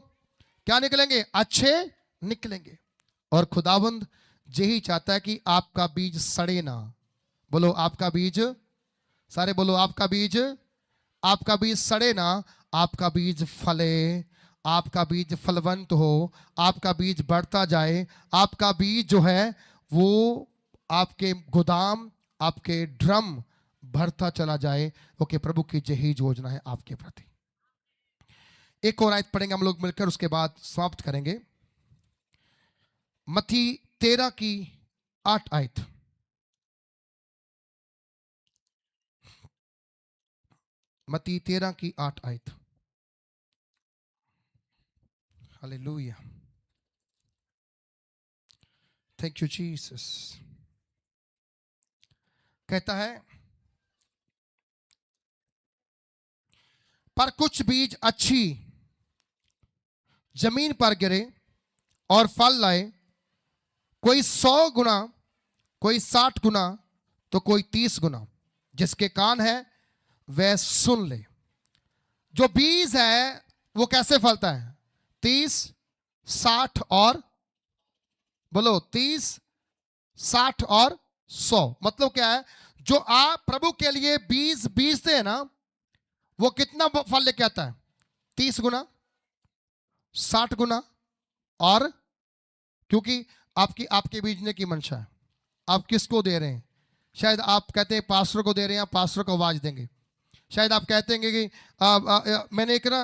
क्या निकलेंगे? अच्छे निकलेंगे। और खुदावंद यही चाहता है कि आपका बीज सड़े ना। बोलो आपका बीज, सारे बोलो आपका बीज सड़े ना, आपका बीज फले, आपका बीज फलवंत हो, आपका बीज बढ़ता जाए, आपका बीज जो है वो आपके गोदाम, आपके ड्रम भरता चला जाए, क्योंकि प्रभु की यही योजना है आपके प्रति। एक और आयत पढ़ेंगे हम लोग मिलकर, उसके बाद समाप्त करेंगे। मत्ती 13 की 8 आयत। मत्ती 13 की 8 आयत। Hallelujah, thank you Jesus. कहता है पर कुछ बीज अच्छी जमीन पर गिरे और फल लाए, कोई 100 गुना, कोई 60 गुना, तो कोई 30 गुना। जिसके कान है वह सुन ले। जो बीज है वो कैसे फलता है? 30, 60 और बोलो 30, 60 और 100। मतलब क्या है? जो आप प्रभु के लिए बीज बीजते हैं ना, वो कितना फल लेके आता है? 30 गुना, 60 गुना। और क्योंकि आपकी आपके बीजने की मंशा है। आप किसको दे रहे हैं? शायद आप कहते हैं पास्टर को दे रहे हैं, पास्टर को आवाज देंगे। शायद आप कहते हैं कि मैंने एक ना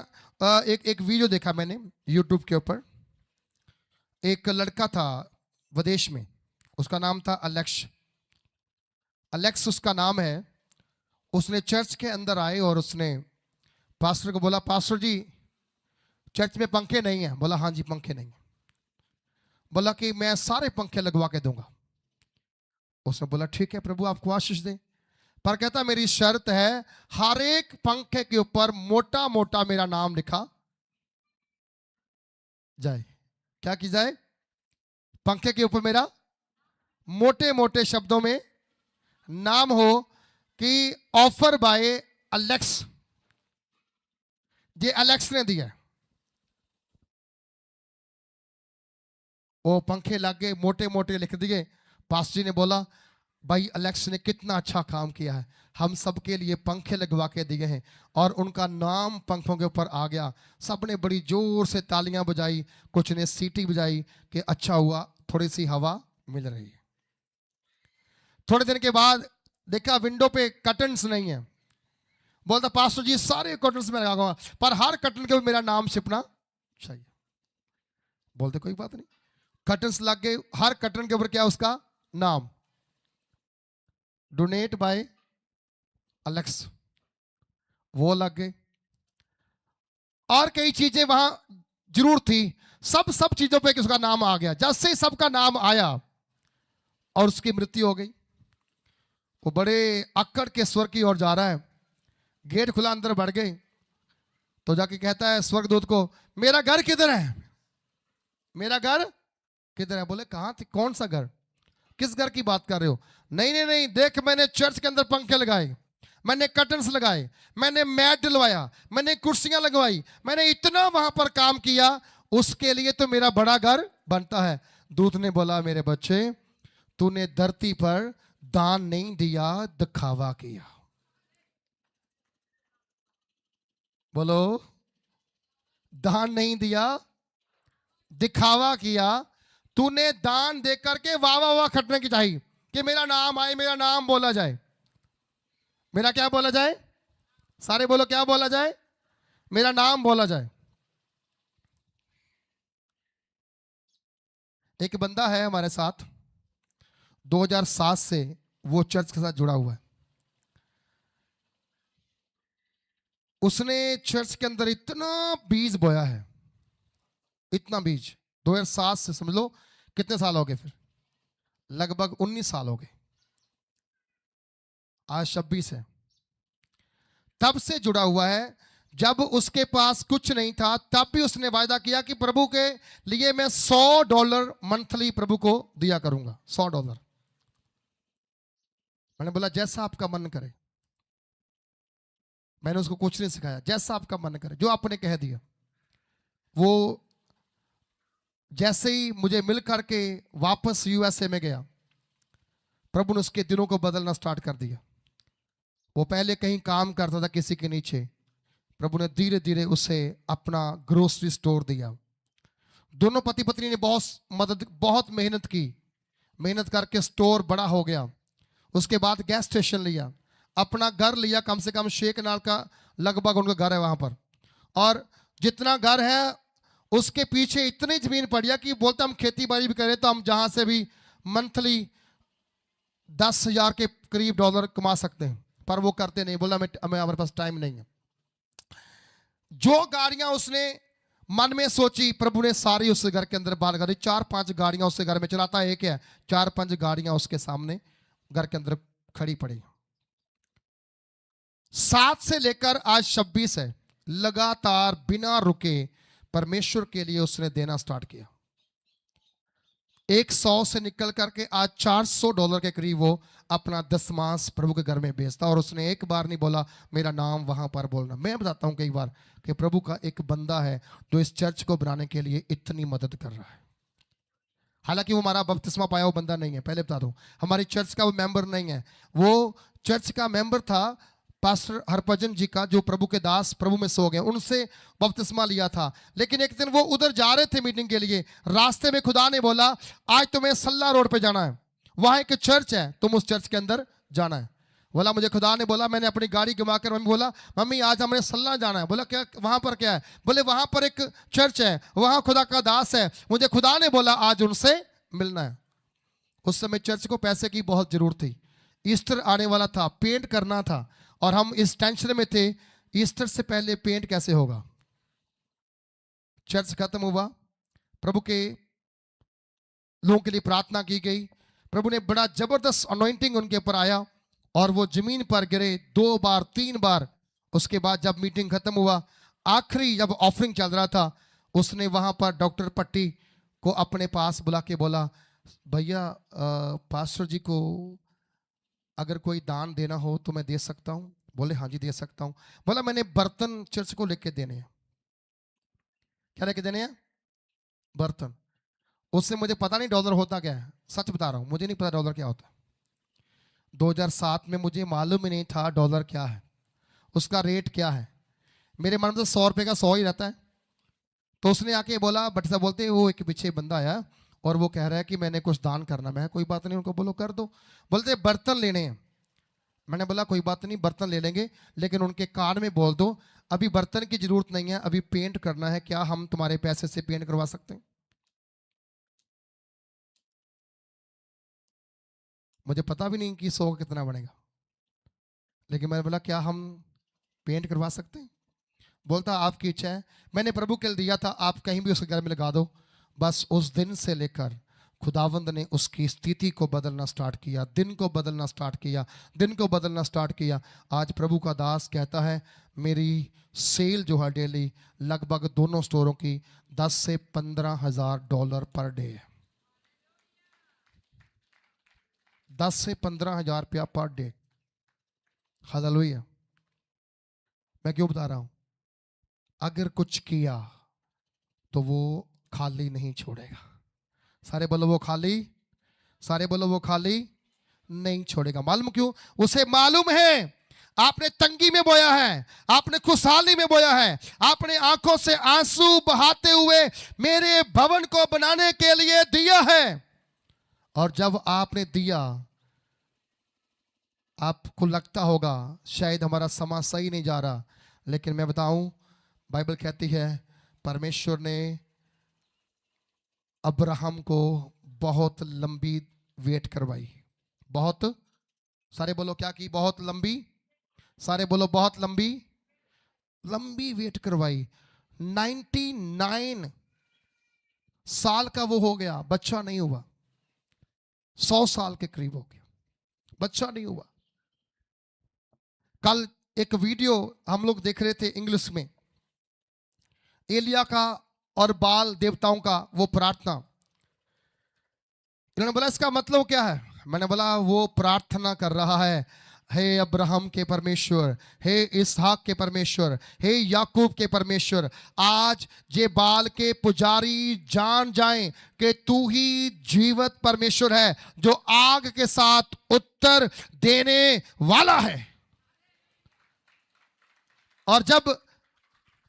एक वीडियो देखा मैंने यूट्यूब के ऊपर। एक लड़का था विदेश में, उसका नाम था अलेक्स उसका नाम है। उसने चर्च के अंदर आए और उसने पास्टर को बोला, पास्टर जी चर्च में पंखे नहीं है। बोला हाँ जी पंखे नहीं है। बोला कि मैं सारे पंखे लगवा के दूंगा। उसने बोला ठीक है प्रभु आपको आशीष दे, पर कहता मेरी शर्त है हर एक पंखे के ऊपर मोटा मोटा मेरा नाम लिखा जाए। क्या की जाए? पंखे के ऊपर मेरा मोटे मोटे शब्दों में नाम हो कि ऑफर बाय अलेक्स। ये अलेक्स ने दिया। वो पंखे लागे मोटे मोटे लिख दिए। पास्टर जी ने बोला भाई अलेक्स ने कितना अच्छा काम किया है, हम सबके लिए पंखे लगवा के दिए हैं। और उनका नाम पंखों के ऊपर आ गया। सबने बड़ी जोर से तालियां बजाई, कुछ ने सीटी बजाई कि अच्छा हुआ थोड़ी सी हवा मिल रही है। थोड़े दिन के बाद देखा विंडो पे कर्टन्स नहीं है। बोलता पास्टर जी सारे कर्टन्स में लगाऊंगा, पर हर कर्टन के ऊपर मेरा नाम छिपना चाहिए। बोलते कोई बात नहीं। कर्टन्स लग गए, हर कर्टन के ऊपर क्या उसका नाम, डोनेट बाय अलेक्स, वो लग गए। और कई चीजें वहां जरूर थी, सब चीजों पे उसका नाम आ गया। जैसे ही सबका नाम आया और उसकी मृत्यु हो गई। वो बड़े अक्कड़ के स्वर्ग की ओर जा रहा है। गेट खुला, अंदर बढ़ गए तो जाके कहता है स्वर्गदूत को, मेरा घर किधर है? मेरा घर किधर है? बोले कहां थे? कौन सा घर? किस घर की बात कर रहे हो? नहीं नहीं नहीं, देख मैंने चर्च के अंदर पंखे लगाए, मैंने कर्टन्स लगाए, मैंने मैट डलवाया, मैंने कुर्सियां लगवाई, मैंने इतना वहां पर काम किया, उसके लिए तो मेरा बड़ा घर बनता है। दूत ने बोला मेरे बच्चे, तूने धरती पर दान नहीं दिया, दिखावा किया। बोलो, दान नहीं दिया, दिखावा किया। तूने दान दे करके वाह वाह वाह खटने की चाहिए कि मेरा नाम आए, मेरा नाम बोला जाए। मेरा क्या बोला जाए? सारे बोलो क्या बोला जाए? मेरा नाम बोला जाए। एक बंदा है हमारे साथ, 2007 से वो चर्च के साथ जुड़ा हुआ है। उसने चर्च के अंदर इतना बीज बोया है, इतना बीज। 2007 से समझ लो कितने साल हो गए? फिर लगभग 19 साल हो गए। आज 26 है। तब से जुड़ा हुआ है। जब उसके पास कुछ नहीं था तब भी उसने वायदा किया कि प्रभु के लिए मैं $100 मंथली प्रभु को दिया करूंगा। $100। मैंने बोला जैसा आपका मन करे। मैंने उसको कुछ नहीं सिखाया, जैसा आपका मन करे, जो आपने कह दिया। वो जैसे ही मुझे मिल करके वापस यूएसए में गया, प्रभु ने उसके दिनों को बदलना स्टार्ट कर दिया। वो पहले कहीं काम करता था किसी के नीचे, प्रभु ने धीरे धीरे उसे अपना ग्रोसरी स्टोर दिया। दोनों पति पत्नी ने बहुत मेहनत की। मेहनत करके स्टोर बड़ा हो गया। उसके बाद गैस स्टेशन लिया, अपना घर लिया, कम से कम 6 कनाल का लगभग उनका घर है वहां पर। और जितना घर है उसके पीछे इतनी जमीन पड़ी है कि बोलते हम खेती बाड़ी भी करें तो हम जहां से भी मंथली 10,000 के करीब डॉलर कमा सकते हैं, पर वो करते नहीं। बोला हमारे पास टाइम नहीं है। जो गाड़ियां उसने मन में सोची, प्रभु ने सारी उस घर के अंदर बाल करी। 4-5 गाड़ियां उसके घर में चलाता है, एक है 4-5 गाड़ियां उसके सामने घर के अंदर खड़ी पड़ी। 7 से लेकर आज 26 है, लगातार बिना रुके परमेश्वर के लिए उसने देना स्टार्ट किया। 100 से निकल करके आज $400 के करीब वो अपना दसमांश प्रभु के घर में बेचता, और उसने एक बार नहीं बोला मेरा नाम वहां पर बोलना। मैं बताता हूं कई बार कि प्रभु का एक बंदा है जो इस चर्च को बनाने के लिए इतनी मदद कर रहा है। हालांकि वो हमारा बपतिस्मा पाया वो बंदा नहीं है, पहले बता दूं, हमारी चर्च का वो मेंबर नहीं है। वो चर्च का मेंबर था पास्टर हरभजन जी का, जो प्रभु के दास प्रभु में सो गए, उनसे बपतिस्मा लिया था। लेकिन एक दिन वो उधर जा रहे थे मीटिंग के लिए, रास्ते में खुदा ने बोला आज तुम्हें सल्ला रोड पे जाना है, वहां एक चर्च है, तुम उस चर्च के अंदर जाना है। बोला मुझे खुदा ने बोला, मैंने अपनी गाड़ी घुमा कर मम्मी बोला मम्मी आज हमने सल्ला जाना है। बोला क्या वहां पर क्या है? बोले वहां पर एक चर्च है, वहां खुदा का दास है, मुझे खुदा ने बोला आज उनसे मिलना है। उस समय चर्च को पैसे की बहुत जरूरत थी, ईस्टर आने वाला था, पेंट करना था, और हम इस टेंशन में थे ईस्टर से पहले पेंट कैसे होगा। चर्च खत्म हुआ, प्रभु के लोगों के लिए प्रार्थना की गई, प्रभु ने बड़ा जबरदस्त अनॉइंटिंग उनके ऊपर आया और वो जमीन पर गिरे 2 बार 3 बार। उसके बाद जब मीटिंग खत्म हुआ, आखिरी जब ऑफरिंग चल रहा था, उसने वहां पर डॉक्टर पट्टी को अपने पास बुला के बोला भैया पास्टर जी को अगर कोई दान देना हो तो मैं दे सकता हूं। बोले हाँ जी दे सकता हूं। बोला मैंने बर्तन चर्च को लेके देने हैं। क्या लेके देने हैं? बर्तन। उससे मुझे पता नहीं डॉलर होता क्या है, सच बता रहा हूं, मुझे नहीं पता डॉलर क्या होता है। 2007 में मुझे मालूम ही नहीं था डॉलर क्या है, उसका रेट क्या है। मेरे मन में तो 100 रुपए का 100 ही रहता है। तो उसने आके बोला, भट्टी साहब बोलते वो एक पीछे बंदा आया और वो कह रहा है कि मैंने कुछ दान करना। मैं कोई बात नहीं, उनको बोलो कर दो। बोलते बर्तन लेने हैं। मैंने बोला कोई बात नहीं बर्तन ले लेंगे, लेकिन उनके कान में बोल दो अभी बर्तन की जरूरत नहीं है, अभी पेंट करना है, क्या हम तुम्हारे पैसे से पेंट करवा सकते हैं? मुझे पता भी नहीं कि 100 कितना बनेगा, लेकिन मैंने बोला क्या हम पेंट करवा सकते हैं? बोलता आपकी इच्छा है। मैंने प्रभु के लिए दिया था, आप कहीं भी उसके घर में लगा दो। बस उस दिन से लेकर खुदावंद ने उसकी स्थिति को बदलना स्टार्ट किया, दिन को बदलना स्टार्ट किया, दिन को बदलना स्टार्ट किया। आज प्रभु का दास कहता है मेरी सेल जो है डेली लगभग दोनों स्टोरों की 10 से 15 हजार डॉलर पर डे है। 10 से 15 हजार रुपया पर डे। हालेलुया। मैं क्यों बता रहा हूं? अगर कुछ किया तो वो खाली नहीं छोड़ेगा। सारे बोलो वो खाली, सारे बोलो वो खाली नहीं छोड़ेगा। मालूम क्यों? उसे मालूम है आपने तंगी में बोया है, आपने खुशहाली में बोया है, आपने आंखों से आंसू बहाते हुए मेरे भवन को बनाने के लिए दिया है। और जब आपने दिया, आपको लगता होगा शायद हमारा समाज सही नहीं जा रहा, लेकिन मैं बताऊं बाइबल कहती है परमेश्वर ने अब्राहम को बहुत लंबी वेट करवाई। बहुत, सारे बोलो क्या की? बहुत लंबी। सारे बोलो बहुत लंबी, लंबी वेट करवाई। 99 साल का वो हो गया, बच्चा नहीं हुआ। 100 साल के करीब हो गया, बच्चा नहीं हुआ। कल एक वीडियो हम लोग देख रहे थे इंग्लिश में, एलिया का और बाल देवताओं का वो प्रार्थना। इन्होंने बोला इसका मतलब क्या है? मैंने बोला वो प्रार्थना कर रहा है, हे अब्राहम के परमेश्वर, हे इसहाक के परमेश्वर, हे याकूब के परमेश्वर, आज जे बाल के पुजारी जान जाएं कि तू ही जीवित परमेश्वर है जो आग के साथ उत्तर देने वाला है। और जब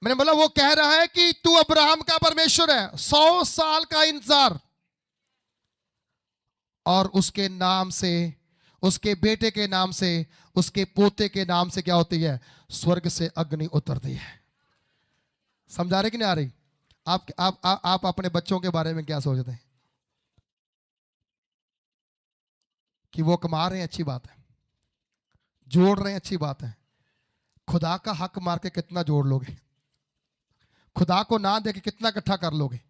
मैंने बोला वो कह रहा है कि तू अब्राहम का परमेश्वर है, 100 साल का इंतजार, और उसके नाम से, उसके बेटे के नाम से, उसके पोते के नाम से क्या होती है? स्वर्ग से अग्नि उतरती है। समझा रहे कि नहीं आ रही? आप अपने बच्चों के बारे में क्या सोचते हैं? कि वो कमा रहे हैं, अच्छी बात है, जोड़ रहे हैं, अच्छी बात है। खुदा का हक मार के कितना जोड़ लोगे? खुदा को ना दे के कितना इकट्ठा कर लोगे?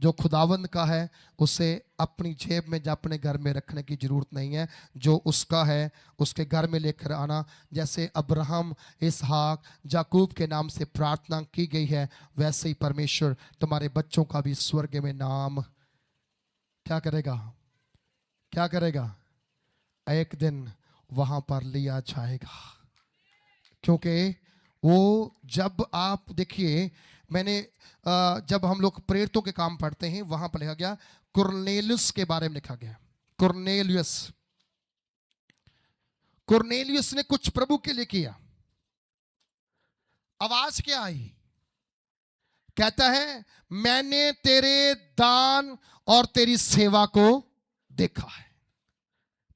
जो खुदावंद का है उसे अपनी जेब में या अपने घर में रखने की जरूरत नहीं है, जो उसका है उसके घर में लेकर आना। जैसे अब्राहम, इसहाक, याकूब के नाम से प्रार्थना की गई है, वैसे ही परमेश्वर तुम्हारे बच्चों का भी स्वर्ग में नाम क्या करेगा? क्या करेगा? एक दिन वहां पर लिया जाएगा। क्योंकि वो जब आप देखिए, मैंने जब हम लोग प्रेरितों के काम पढ़ते हैं वहां पर लिखा गया, कुरनेलियुस के बारे में लिखा गया। कुरनेलियुस, कुरनेलियुस ने कुछ प्रभु के लिए किया। आवाज क्या आई? कहता है, मैंने तेरे दान और तेरी सेवा को देखा है।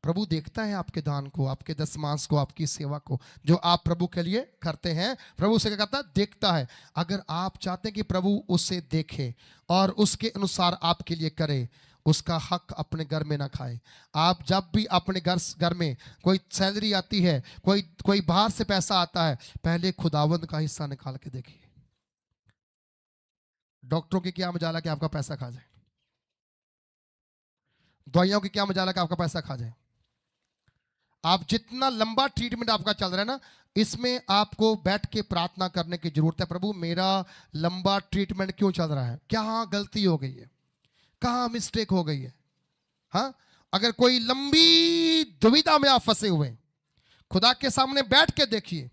प्रभु देखता है आपके दान को, आपके दशमांश को, आपकी सेवा को, जो आप प्रभु के लिए करते हैं। प्रभु से क्या कहता है? देखता है। अगर आप चाहते हैं कि प्रभु उसे देखे और उसके अनुसार आपके लिए करे, उसका हक अपने घर में ना खाए। आप जब भी अपने घर में कोई सैलरी आती है, कोई बाहर से पैसा आता है, पहले खुदावंद का हिस्सा निकाल के देखिए। डॉक्टरों की क्या मजाला कि आपका पैसा खा जाए, दवाइयों की क्या मजाला कि आपका पैसा खा जाए। आप जितना लंबा ट्रीटमेंट आपका चल रहा है ना, इसमें आपको बैठ के प्रार्थना करने की जरूरत है। प्रभु मेरा लंबा ट्रीटमेंट क्यों चल रहा है? क्या गलती हो गई है? कहाँ मिस्टेक हो गई है? हाँ, अगर कोई लंबी दुविधा में आप फंसे हुए, खुदा के सामने बैठ के देखिए,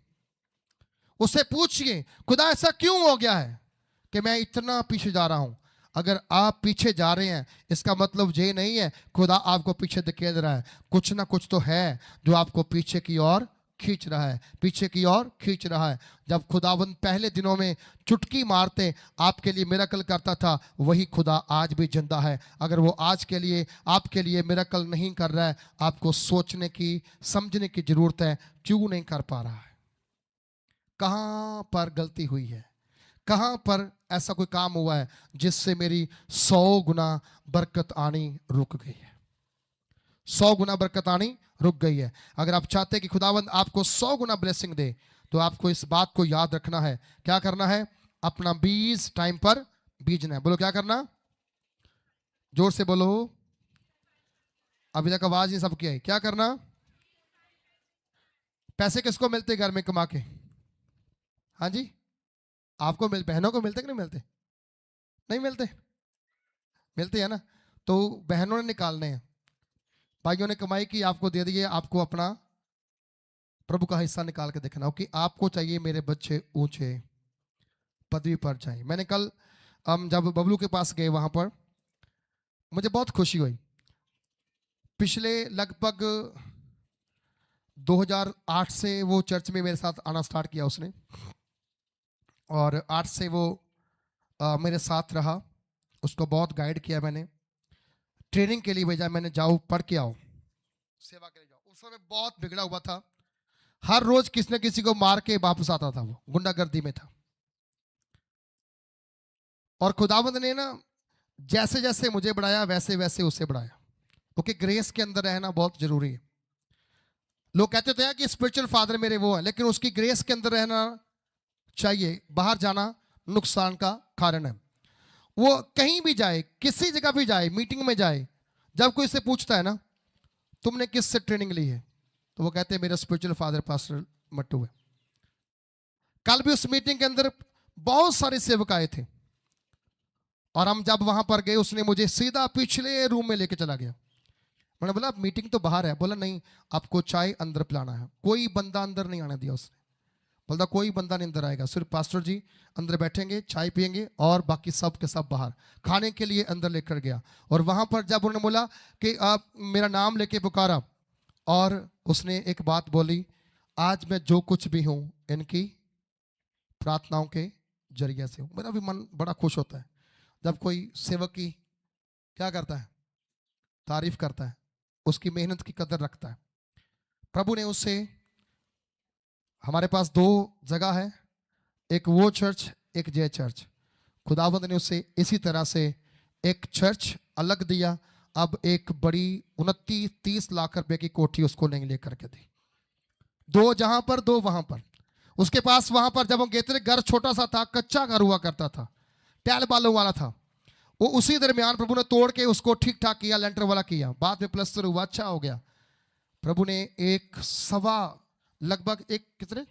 उससे पूछिए, खुदा ऐसा क्यों हो गया है कि मैं इतना पीछे जा रहा हूं? अगर आप पीछे जा रहे हैं, इसका मतलब ये नहीं है खुदा आपको पीछे धकेल रहा है। कुछ ना कुछ तो है जो आपको पीछे की ओर खींच रहा है, पीछे की ओर खींच रहा है। जब खुदावंद पहले दिनों में चुटकी मारते आपके लिए मिरेकल करता था, वही खुदा आज भी जिंदा है। अगर वो आज के लिए आपके लिए मिरेकल नहीं कर रहा है, आपको सोचने की, समझने की जरूरत है, क्यों नहीं कर पा रहा है? कहां पर गलती हुई है? कहां पर ऐसा कोई काम हुआ है जिससे मेरी 100 गुना बरकत आनी रुक गई है? 100 गुना बरकत आनी रुक गई है। अगर आप चाहते हैं कि खुदावंद आपको 100 गुना ब्लेसिंग दे, तो आपको इस बात को याद रखना है। क्या करना है? अपना बीज टाइम पर बीजना है। बोलो क्या करना? जोर से बोलो, अभी तक आवाज नहीं सबकी आई। क्या करना? पैसे किसको मिलते घर में कमा के? हाँ जी, आपको बहनों को मिलते कि नहीं मिलते? नहीं मिलते? मिलते हैं ना। तो बहनों ने निकालने हैं, भाइयों ने कमाई की, आपको दे दिए। आपको अपना प्रभु का हिस्सा निकाल के देखना हो कि आपको चाहिए मेरे बच्चे ऊंचे पदवी पर जाएं। मैंने कल हम जब बबलू के पास गए, वहां पर मुझे बहुत खुशी हुई। पिछले लगभग 2008 से वो चर्च में मेरे साथ आना स्टार्ट किया उसने, और 8 से वो मेरे साथ रहा। उसको बहुत गाइड किया मैंने, ट्रेनिंग के लिए भेजा मैंने, जाओ पढ़ के आओ, सेवा के लिए जाओ। उस समय बहुत बिगड़ा हुआ था, हर रोज किसी न किसी को मार के वापस आता था, वो गुंडागर्दी में था। और खुदावंद ने ना जैसे जैसे मुझे बढ़ाया, वैसे वैसे उसे बढ़ाया, क्योंकि ग्रेस के अंदर रहना बहुत जरूरी है। लोग कहते थे कि स्पिरिचुअल फादर मेरे वो है, लेकिन उसकी ग्रेस के अंदर रहना चाहिए। बाहर जाना नुकसान का कारण है। वो कहीं भी जाए, किसी जगह भी जाए, मीटिंग में जाए, जब कोई से पूछता है ना तुमने किस से ट्रेनिंग ली है, तो वो कहते हैं मेरा स्पिरिचुअल फादर पास्टर मट्टू है। कल भी उस मीटिंग के अंदर बहुत सारे सेवक आए थे, और हम जब वहां पर गए, उसने मुझे सीधा पिछले रूम में लेके चला गया। मैंने बोला मीटिंग तो बाहर है। बोला नहीं, आपको चाय अंदर पिलाना है। कोई बंदा अंदर नहीं आने दिया उसने। बोलता कोई बंदा नहीं अंदर आएगा, सिर्फ पास्टर जी अंदर बैठेंगे, चाय पियेंगे, और बाकी सब के सब बाहर। खाने के लिए अंदर लेकर गया, और वहां पर जब उन्होंने बोला कि आप मेरा नाम लेके पुकारा, और उसने एक बात बोली, आज मैं जो कुछ भी हूं इनकी प्रार्थनाओं के जरिए से हूं। मेरा भी मन बड़ा खुश होता है जब कोई सेवक की क्या करता है, तारीफ करता है, उसकी मेहनत की कदर रखता है। प्रभु ने उससे, हमारे पास 2 जगह है, एक वो चर्च, एक जे चर्च। खुदावंद ने उससे इसी तरह से एक चर्च अलग दिया। अब एक बड़ी 29-30 लाख रुपए की कोठी उसको नहीं लेकर के दी। 2 जहां पर, 2 वहां पर। उसके पास वहां पर जब हम गए थे, घर छोटा सा था, कच्चा घर हुआ करता था, टैल बालों वाला था। वो उसी दरमियान प्रभु ने तोड़ के उसको ठीक ठाक किया, लेंटर वाला किया, बाद में प्लस्तर हुआ, अच्छा हो गया। प्रभु ने लगभग कितने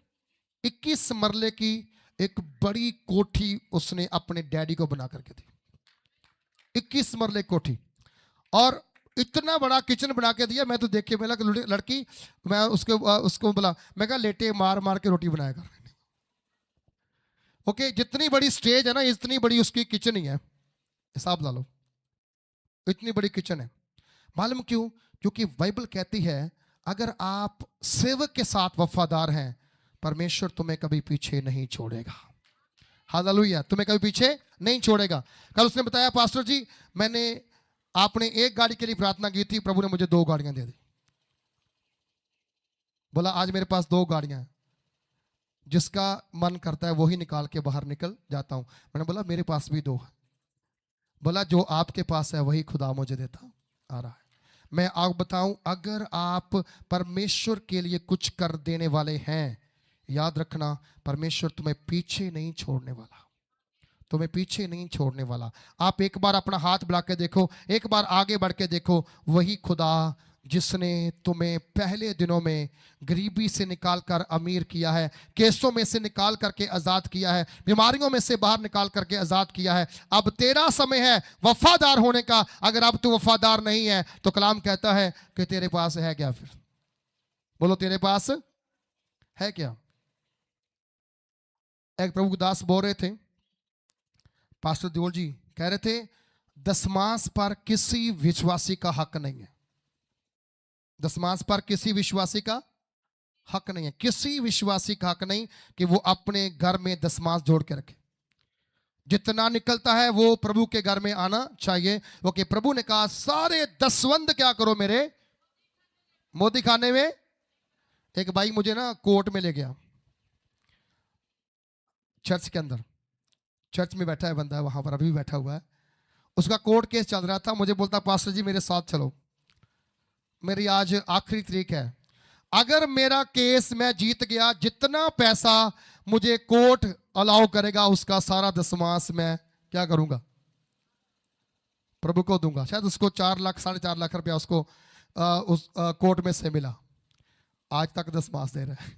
21 मरले की एक बड़ी कोठी उसने अपने डैडी को बना करके दी। 21 मरले कोठी। और इतना बड़ा किचन बना के दिया। मैं तो देख के मिला कि लड़की, मैं उसको बोला, मैं कहा लेटे मार मार के रोटी बनाया कर। ओके, जितनी बड़ी स्टेज है ना, इतनी बड़ी उसकी किचन ही है, हिसाब ला लो, इतनी बड़ी किचन है। मालूम क्यों? क्योंकि बाइबल कहती है अगर आप सेवक के साथ वफादार हैं, परमेश्वर तुम्हें कभी पीछे नहीं छोड़ेगा। हालेलुया, तुम्हें कभी पीछे नहीं छोड़ेगा। कल उसने बताया, पास्टर जी मैंने, आपने एक गाड़ी के लिए प्रार्थना की थी, प्रभु ने मुझे 2 गाड़ियां दे दी। बोला आज मेरे पास 2 गाड़ियां हैं, जिसका मन करता है वही निकाल के बाहर निकल जाता हूं। मैंने बोला मेरे पास भी 2 है। बोला जो आपके पास है वही खुदा मुझे देता आ रहा है। मैं आप बताऊं, अगर आप परमेश्वर के लिए कुछ कर देने वाले हैं, याद रखना परमेश्वर तुम्हें पीछे नहीं छोड़ने वाला, तुम्हें पीछे नहीं छोड़ने वाला। आप एक बार अपना हाथ बढ़ा के देखो, एक बार आगे बढ़ के देखो, वही खुदा जिसने तुम्हें पहले दिनों में गरीबी से निकालकर अमीर किया है, केसों में से निकाल करके आजाद किया है, बीमारियों में से बाहर निकाल करके आजाद किया है। अब तेरा समय है वफादार होने का। अगर अब तू वफादार नहीं है तो कलाम कहता है कि तेरे पास है क्या? फिर बोलो तेरे पास है क्या? एक प्रभु दास बोल रहे थे, पास्टर देओल जी कह रहे थे, दशमांश पर किसी विश्वासी का हक नहीं है। दशमांश पर किसी विश्वासी का हक नहीं है। किसी विश्वासी का हक नहीं कि वो अपने घर में दशमांश जोड़ के रखे। जितना निकलता है वो प्रभु के घर में आना चाहिए। क्योंकि प्रभु ने कहा सारे दसवंध क्या करो मेरे मोदी खाने में। एक भाई मुझे ना कोर्ट में ले गया, चर्च के अंदर, चर्च में बैठा है बंदा, वहां पर अभी भी बैठा हुआ है। उसका कोर्ट केस चल रहा था। मुझे बोलता पास्टर जी मेरे साथ चलो, मेरी आज आखिरी तारीख है, अगर मेरा केस मैं जीत गया, जितना पैसा मुझे कोर्ट अलाउ करेगा उसका सारा दशमांश मैं क्या करूंगा? प्रभु को दूंगा। शायद उसको 4 लाख 4.5 लाख रुपया उसको उस कोर्ट में से मिला। आज तक दशमांश दे रहा है,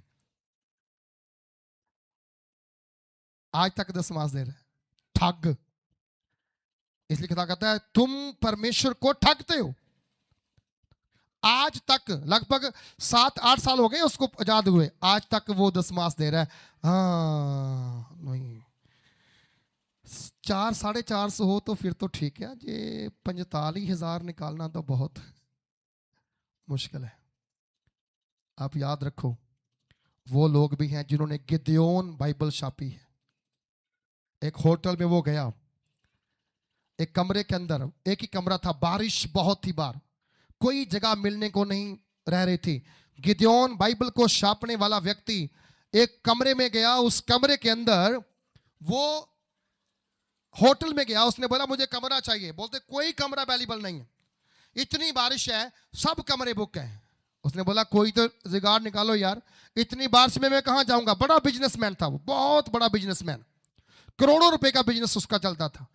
आज तक दशमांश दे रहा है। ठग। इसलिए खुदा कहता है तुम परमेश्वर को ठगते हो। आज तक लगभग 7-8 साल हो गए उसको आजाद हुए, आज तक वो दशमांश दे रहा है। हाँ नहीं, 400-450 हो तो फिर तो ठीक है, ये 45,000 निकालना तो बहुत मुश्किल है। आप याद रखो, वो लोग भी हैं जिन्होंने गिदयोन बाइबल छापी है। एक होटल में वो गया, एक कमरे के अंदर, एक ही कमरा था, बारिश बहुत ही बार, कोई जगह मिलने को नहीं रह रही थी। गिदयोन बाइबल को छापने वाला व्यक्ति एक कमरे में गया, उस कमरे के अंदर वो होटल में गया, उसने बोला मुझे कमरा चाहिए। बोलते कोई कमरा अवेलेबल नहीं है, इतनी बारिश है, सब कमरे बुक हैं। उसने बोला कोई तो जुगाड़ निकालो यार, इतनी बारिश में मैं कहां जाऊंगा। बड़ा बिजनेसमैन था वो, बहुत बड़ा बिजनेसमैन, करोड़ों रुपए का बिजनेस उसका चलता था।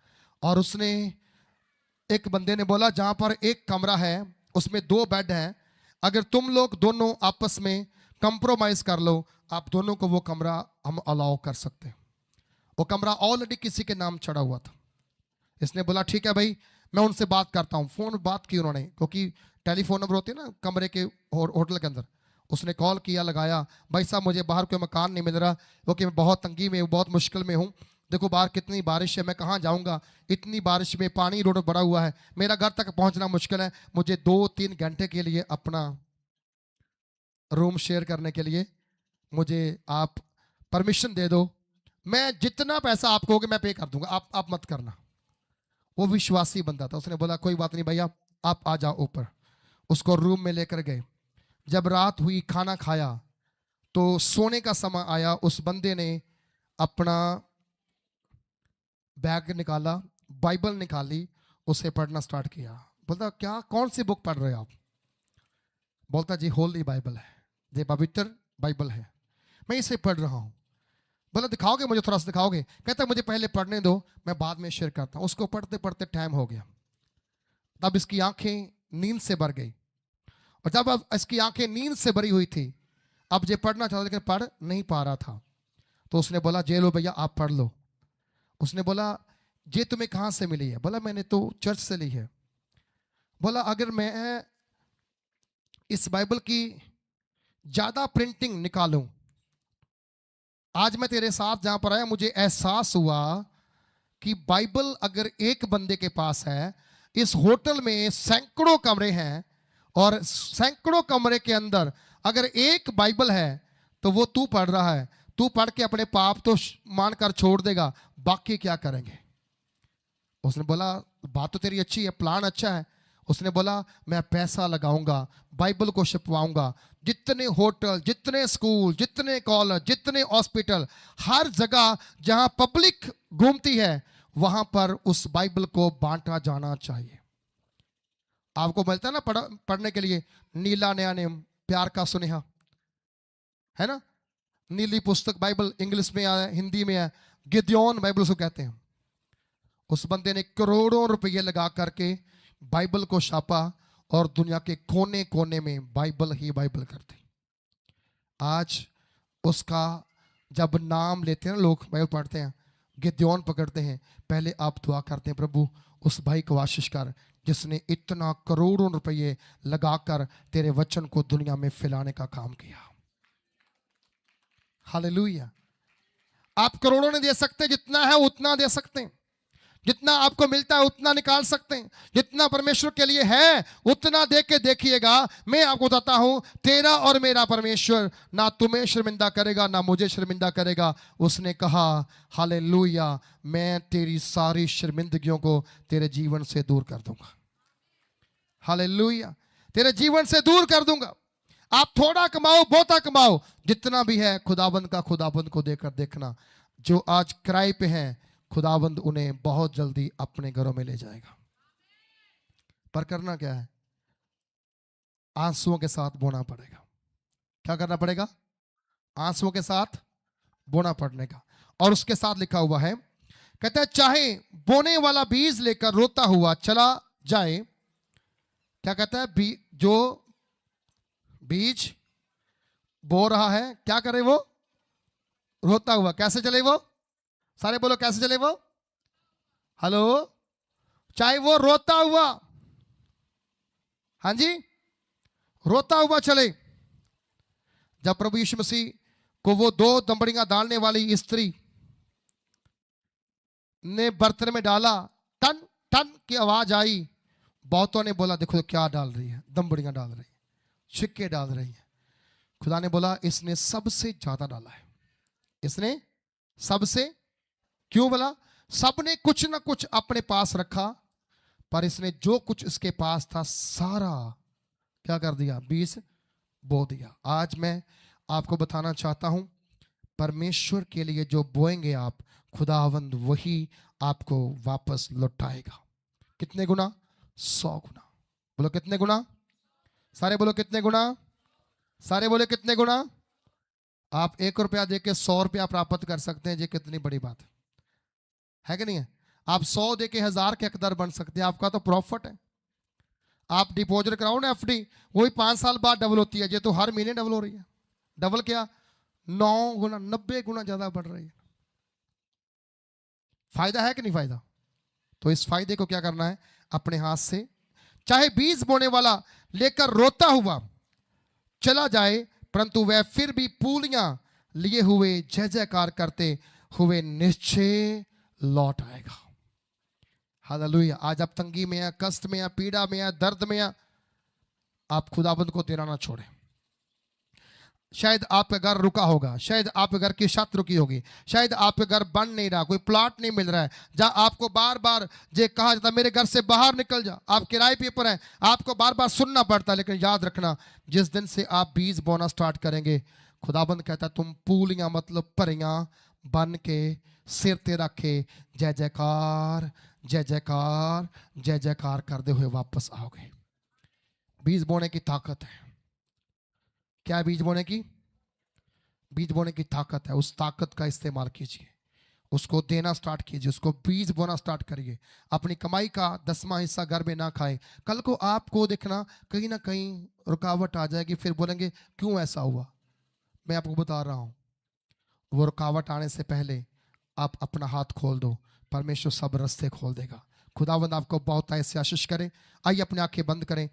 और उसने, एक बंदे ने बोला जहां पर एक कमरा है उसमें 2 बेड हैं, अगर तुम लोग दोनों आपस में कंप्रोमाइज कर लो, आप दोनों को वो कमरा हम अलाउ कर सकते हैं। वो कमरा ऑलरेडी किसी के नाम चढ़ा हुआ था। इसने बोला ठीक है भाई, मैं उनसे बात करता हूँ। फोन बात की उन्होंने, क्योंकि टेलीफोन नंबर होते हैं ना कमरे के होटल के अंदर। उसने कॉल किया, लगाया, भाई साहब मुझे बाहर कोई मकान नहीं मिल रहा, क्योंकि मैं बहुत तंगी में, बहुत मुश्किल में हूँ। देखो बाहर कितनी बारिश है, मैं कहाँ जाऊँगा, इतनी बारिश में पानी रोड भरा हुआ है, मेरा घर तक पहुँचना मुश्किल है, मुझे 2-3 घंटे के लिए अपना रूम शेयर करने के लिए मुझे आप परमिशन दे दो, मैं जितना पैसा आप कहोगे मैं पे कर दूंगा, आप मत करना। वो विश्वासी बंदा था। उसने बोला कोई बात नहीं भैया, आप आ जाओ ऊपर। उसको रूम में लेकर गए। जब रात हुई, खाना खाया, तो सोने का समय आया। उस बंदे ने अपना बैग निकाला, बाइबल निकाली, उसे पढ़ना स्टार्ट किया। बोलता क्या, कौन सी बुक पढ़ रहे हो आप? बोलता जी होली बाइबल है, ये पवित्र बाइबल है, मैं इसे पढ़ रहा हूँ। बोला दिखाओगे मुझे, थोड़ा सा दिखाओगे? कहता मुझे पहले पढ़ने दो, मैं बाद में शेयर करता हूँ। उसको पढ़ते पढ़ते टाइम हो गया, तब इसकी आंखें नींद से भर गई। और जब अब इसकी आंखें नींद से भरी हुई थी, अब ये पढ़ना चाहता लेकिन पढ़ नहीं पा रहा था। तो उसने बोला जे लो भैया आप पढ़ लो। उसने बोला ये तुम्हें कहाँ से मिली है? बोला मैंने तो चर्च से ली है। बोला अगर मैं इस बाइबल की ज्यादा प्रिंटिंग निकालूं, आज मैं तेरे साथ जहां पर आया मुझे एहसास हुआ कि बाइबल अगर एक बंदे के पास है, इस होटल में सैकड़ों कमरे हैं और सैकड़ों कमरे के अंदर अगर एक बाइबल है तो वो तू पढ़ रहा है, तू पढ़ के अपने पाप तो मानकर छोड़ देगा, बाकी क्या करेंगे? उसने बोला बात तो तेरी अच्छी है, प्लान अच्छा है। उसने बोला मैं पैसा लगाऊंगा, बाइबल को छपवाऊंगा, जितने होटल, जितने स्कूल, जितने कॉलेज, जितने हॉस्पिटल, हर जगह जहां पब्लिक घूमती है वहां पर उस बाइबल को बांटा जाना चाहिए। आपको मिलता है ना पढ़ने के लिए नीला नया नेम, प्यार का सुनेहा, है ना? नीली पुस्तक बाइबल इंग्लिश में है, हिंदी में है, गिद्योन बाइबल उसको कहते हैं। उस बंदे ने करोड़ों रुपए लगा करके बाइबल को छापा और दुनिया के कोने कोने में बाइबल ही बाइबल करते। आज उसका जब नाम लेते हैं लोग, बाइबल पढ़ते हैं, गिद्योन पकड़ते हैं, पहले आप दुआ करते हैं प्रभु उस भाई को आशीष कर जिसने इतना करोड़ों रुपये लगाकर तेरे वचन को दुनिया में फैलाने का काम किया। हालेलुया। आप करोड़ों नहीं दे सकते, जितना है उतना दे सकते हैं, जितना आपको मिलता है उतना निकाल सकते हैं, जितना परमेश्वर के लिए है उतना दे के देखिएगा। मैं आपको बताता हूं तेरा और मेरा परमेश्वर ना तुम्हें शर्मिंदा करेगा ना मुझे शर्मिंदा करेगा। उसने कहा हालेलुया, मैं तेरी सारी शर्मिंदगियों को तेरे जीवन से दूर कर दूंगा। हालेलुया, तेरे जीवन से दूर कर दूंगा। आप थोड़ा कमाओ बहुता कमाओ, जितना भी है खुदाबंद का खुदाबंद को देकर देखना। जो आज किराए पे हैं खुदाबंद उन्हें बहुत जल्दी अपने घरों में ले जाएगा। पर करना क्या है? आंसुओं के साथ बोना पड़ेगा। क्या करना पड़ेगा? आंसुओं के साथ बोना पड़ने का। और उसके साथ लिखा हुआ है, कहता है चाहे बोने वाला बीज लेकर रोता हुआ चला जाए। क्या कहता है? जो बीज बो रहा है क्या करे वो? रोता हुआ। कैसे चले वो? सारे बोलो कैसे चले वो? हेलो, चाहे वो रोता हुआ, हाँ जी, रोता हुआ चले। जब प्रभु यीशु मसीह को वो 2 दंबड़ियां डालने वाली स्त्री ने बर्तन में डाला, टन टन की आवाज आई। बहुतों ने बोला देखो क्या डाल रही है, दंबड़ियां डाल रही है, सिक्के डाल रही है। खुदा ने बोला इसने सबसे ज्यादा डाला है, इसने सबसे। क्यों बोला? सबने कुछ ना कुछ अपने पास रखा, पर इसने जो कुछ इसके पास था सारा क्या कर दिया? बीज बो दिया। आज मैं आपको बताना चाहता हूं परमेश्वर के लिए जो बोएंगे आप, खुदावंद वही आपको वापस लौटाएगा। कितने गुना? 100 गुना। बोलो कितने गुना? सारे बोलो कितने गुना? सारे बोले कितने गुना? आप 1 रुपया देके 100 रुपया प्राप्त कर सकते हैं। ये कितनी बड़ी बात है कि नहीं है? आप 100 देके 1000 के हकदार बन सकते हैं। आपका तो प्रॉफिट है। आप डिपॉजिट कराओ ना एफडी, वही 5 साल बाद डबल होती है। ये तो हर महीने डबल हो रही है। डबल क्या? 9 गुना, 90 गुना ज्यादा बढ़ रही है। फायदा है कि नहीं फायदा? तो इस फायदे को क्या करना है? अपने हाथ से, चाहे बीज बोने वाला लेकर रोता हुआ चला जाए, परंतु वह फिर भी पूलियां लिए हुए जय जयकार करते हुए निश्चय लौट आएगा। हालेलुया। आज आप तंगी में है, कष्ट में है, पीड़ा में है, दर्द में है, आप खुदाबंद को देना ना छोड़ें। शायद आपका घर रुका होगा, शायद आपके घर की छत रुकी होगी, शायद आपके घर बन नहीं रहा, कोई प्लॉट नहीं मिल रहा है, जहां आपको बार बार ये कहा जाता है मेरे घर से बाहर निकल जा, आप किराए पे पर हैं, आपको बार बार सुनना पड़ता है। लेकिन याद रखना, जिस दिन से आप बीज बोना स्टार्ट करेंगे, खुदाबंद कहता है तुम पूलियां मतलब परियां बन के सिर ते रखे जय जयकार जय जयकार जय जयकार करते हुए वापस आओगे। बीज बोने की ताकत है। क्या है बीज बोने की? बीज बोने की ताकत है। उस ताकत का इस्तेमाल कीजिए, उसको देना स्टार्ट कीजिए, उसको बीज बोना स्टार्ट करिए। अपनी कमाई का 10वां हिस्सा घर में ना खाएं। कल को आपको देखना कहीं ना कहीं रुकावट आ जाएगी, फिर बोलेंगे क्यों ऐसा हुआ। मैं आपको बता रहा हूं, वो रुकावट आने से पहले आप अपना हाथ खोल दो, परमेश्वर सब रास्ते खोल देगा। खुदावंद आपको बहुत ऐसे आशीष करें। आइए अपने आंखें बंद करें।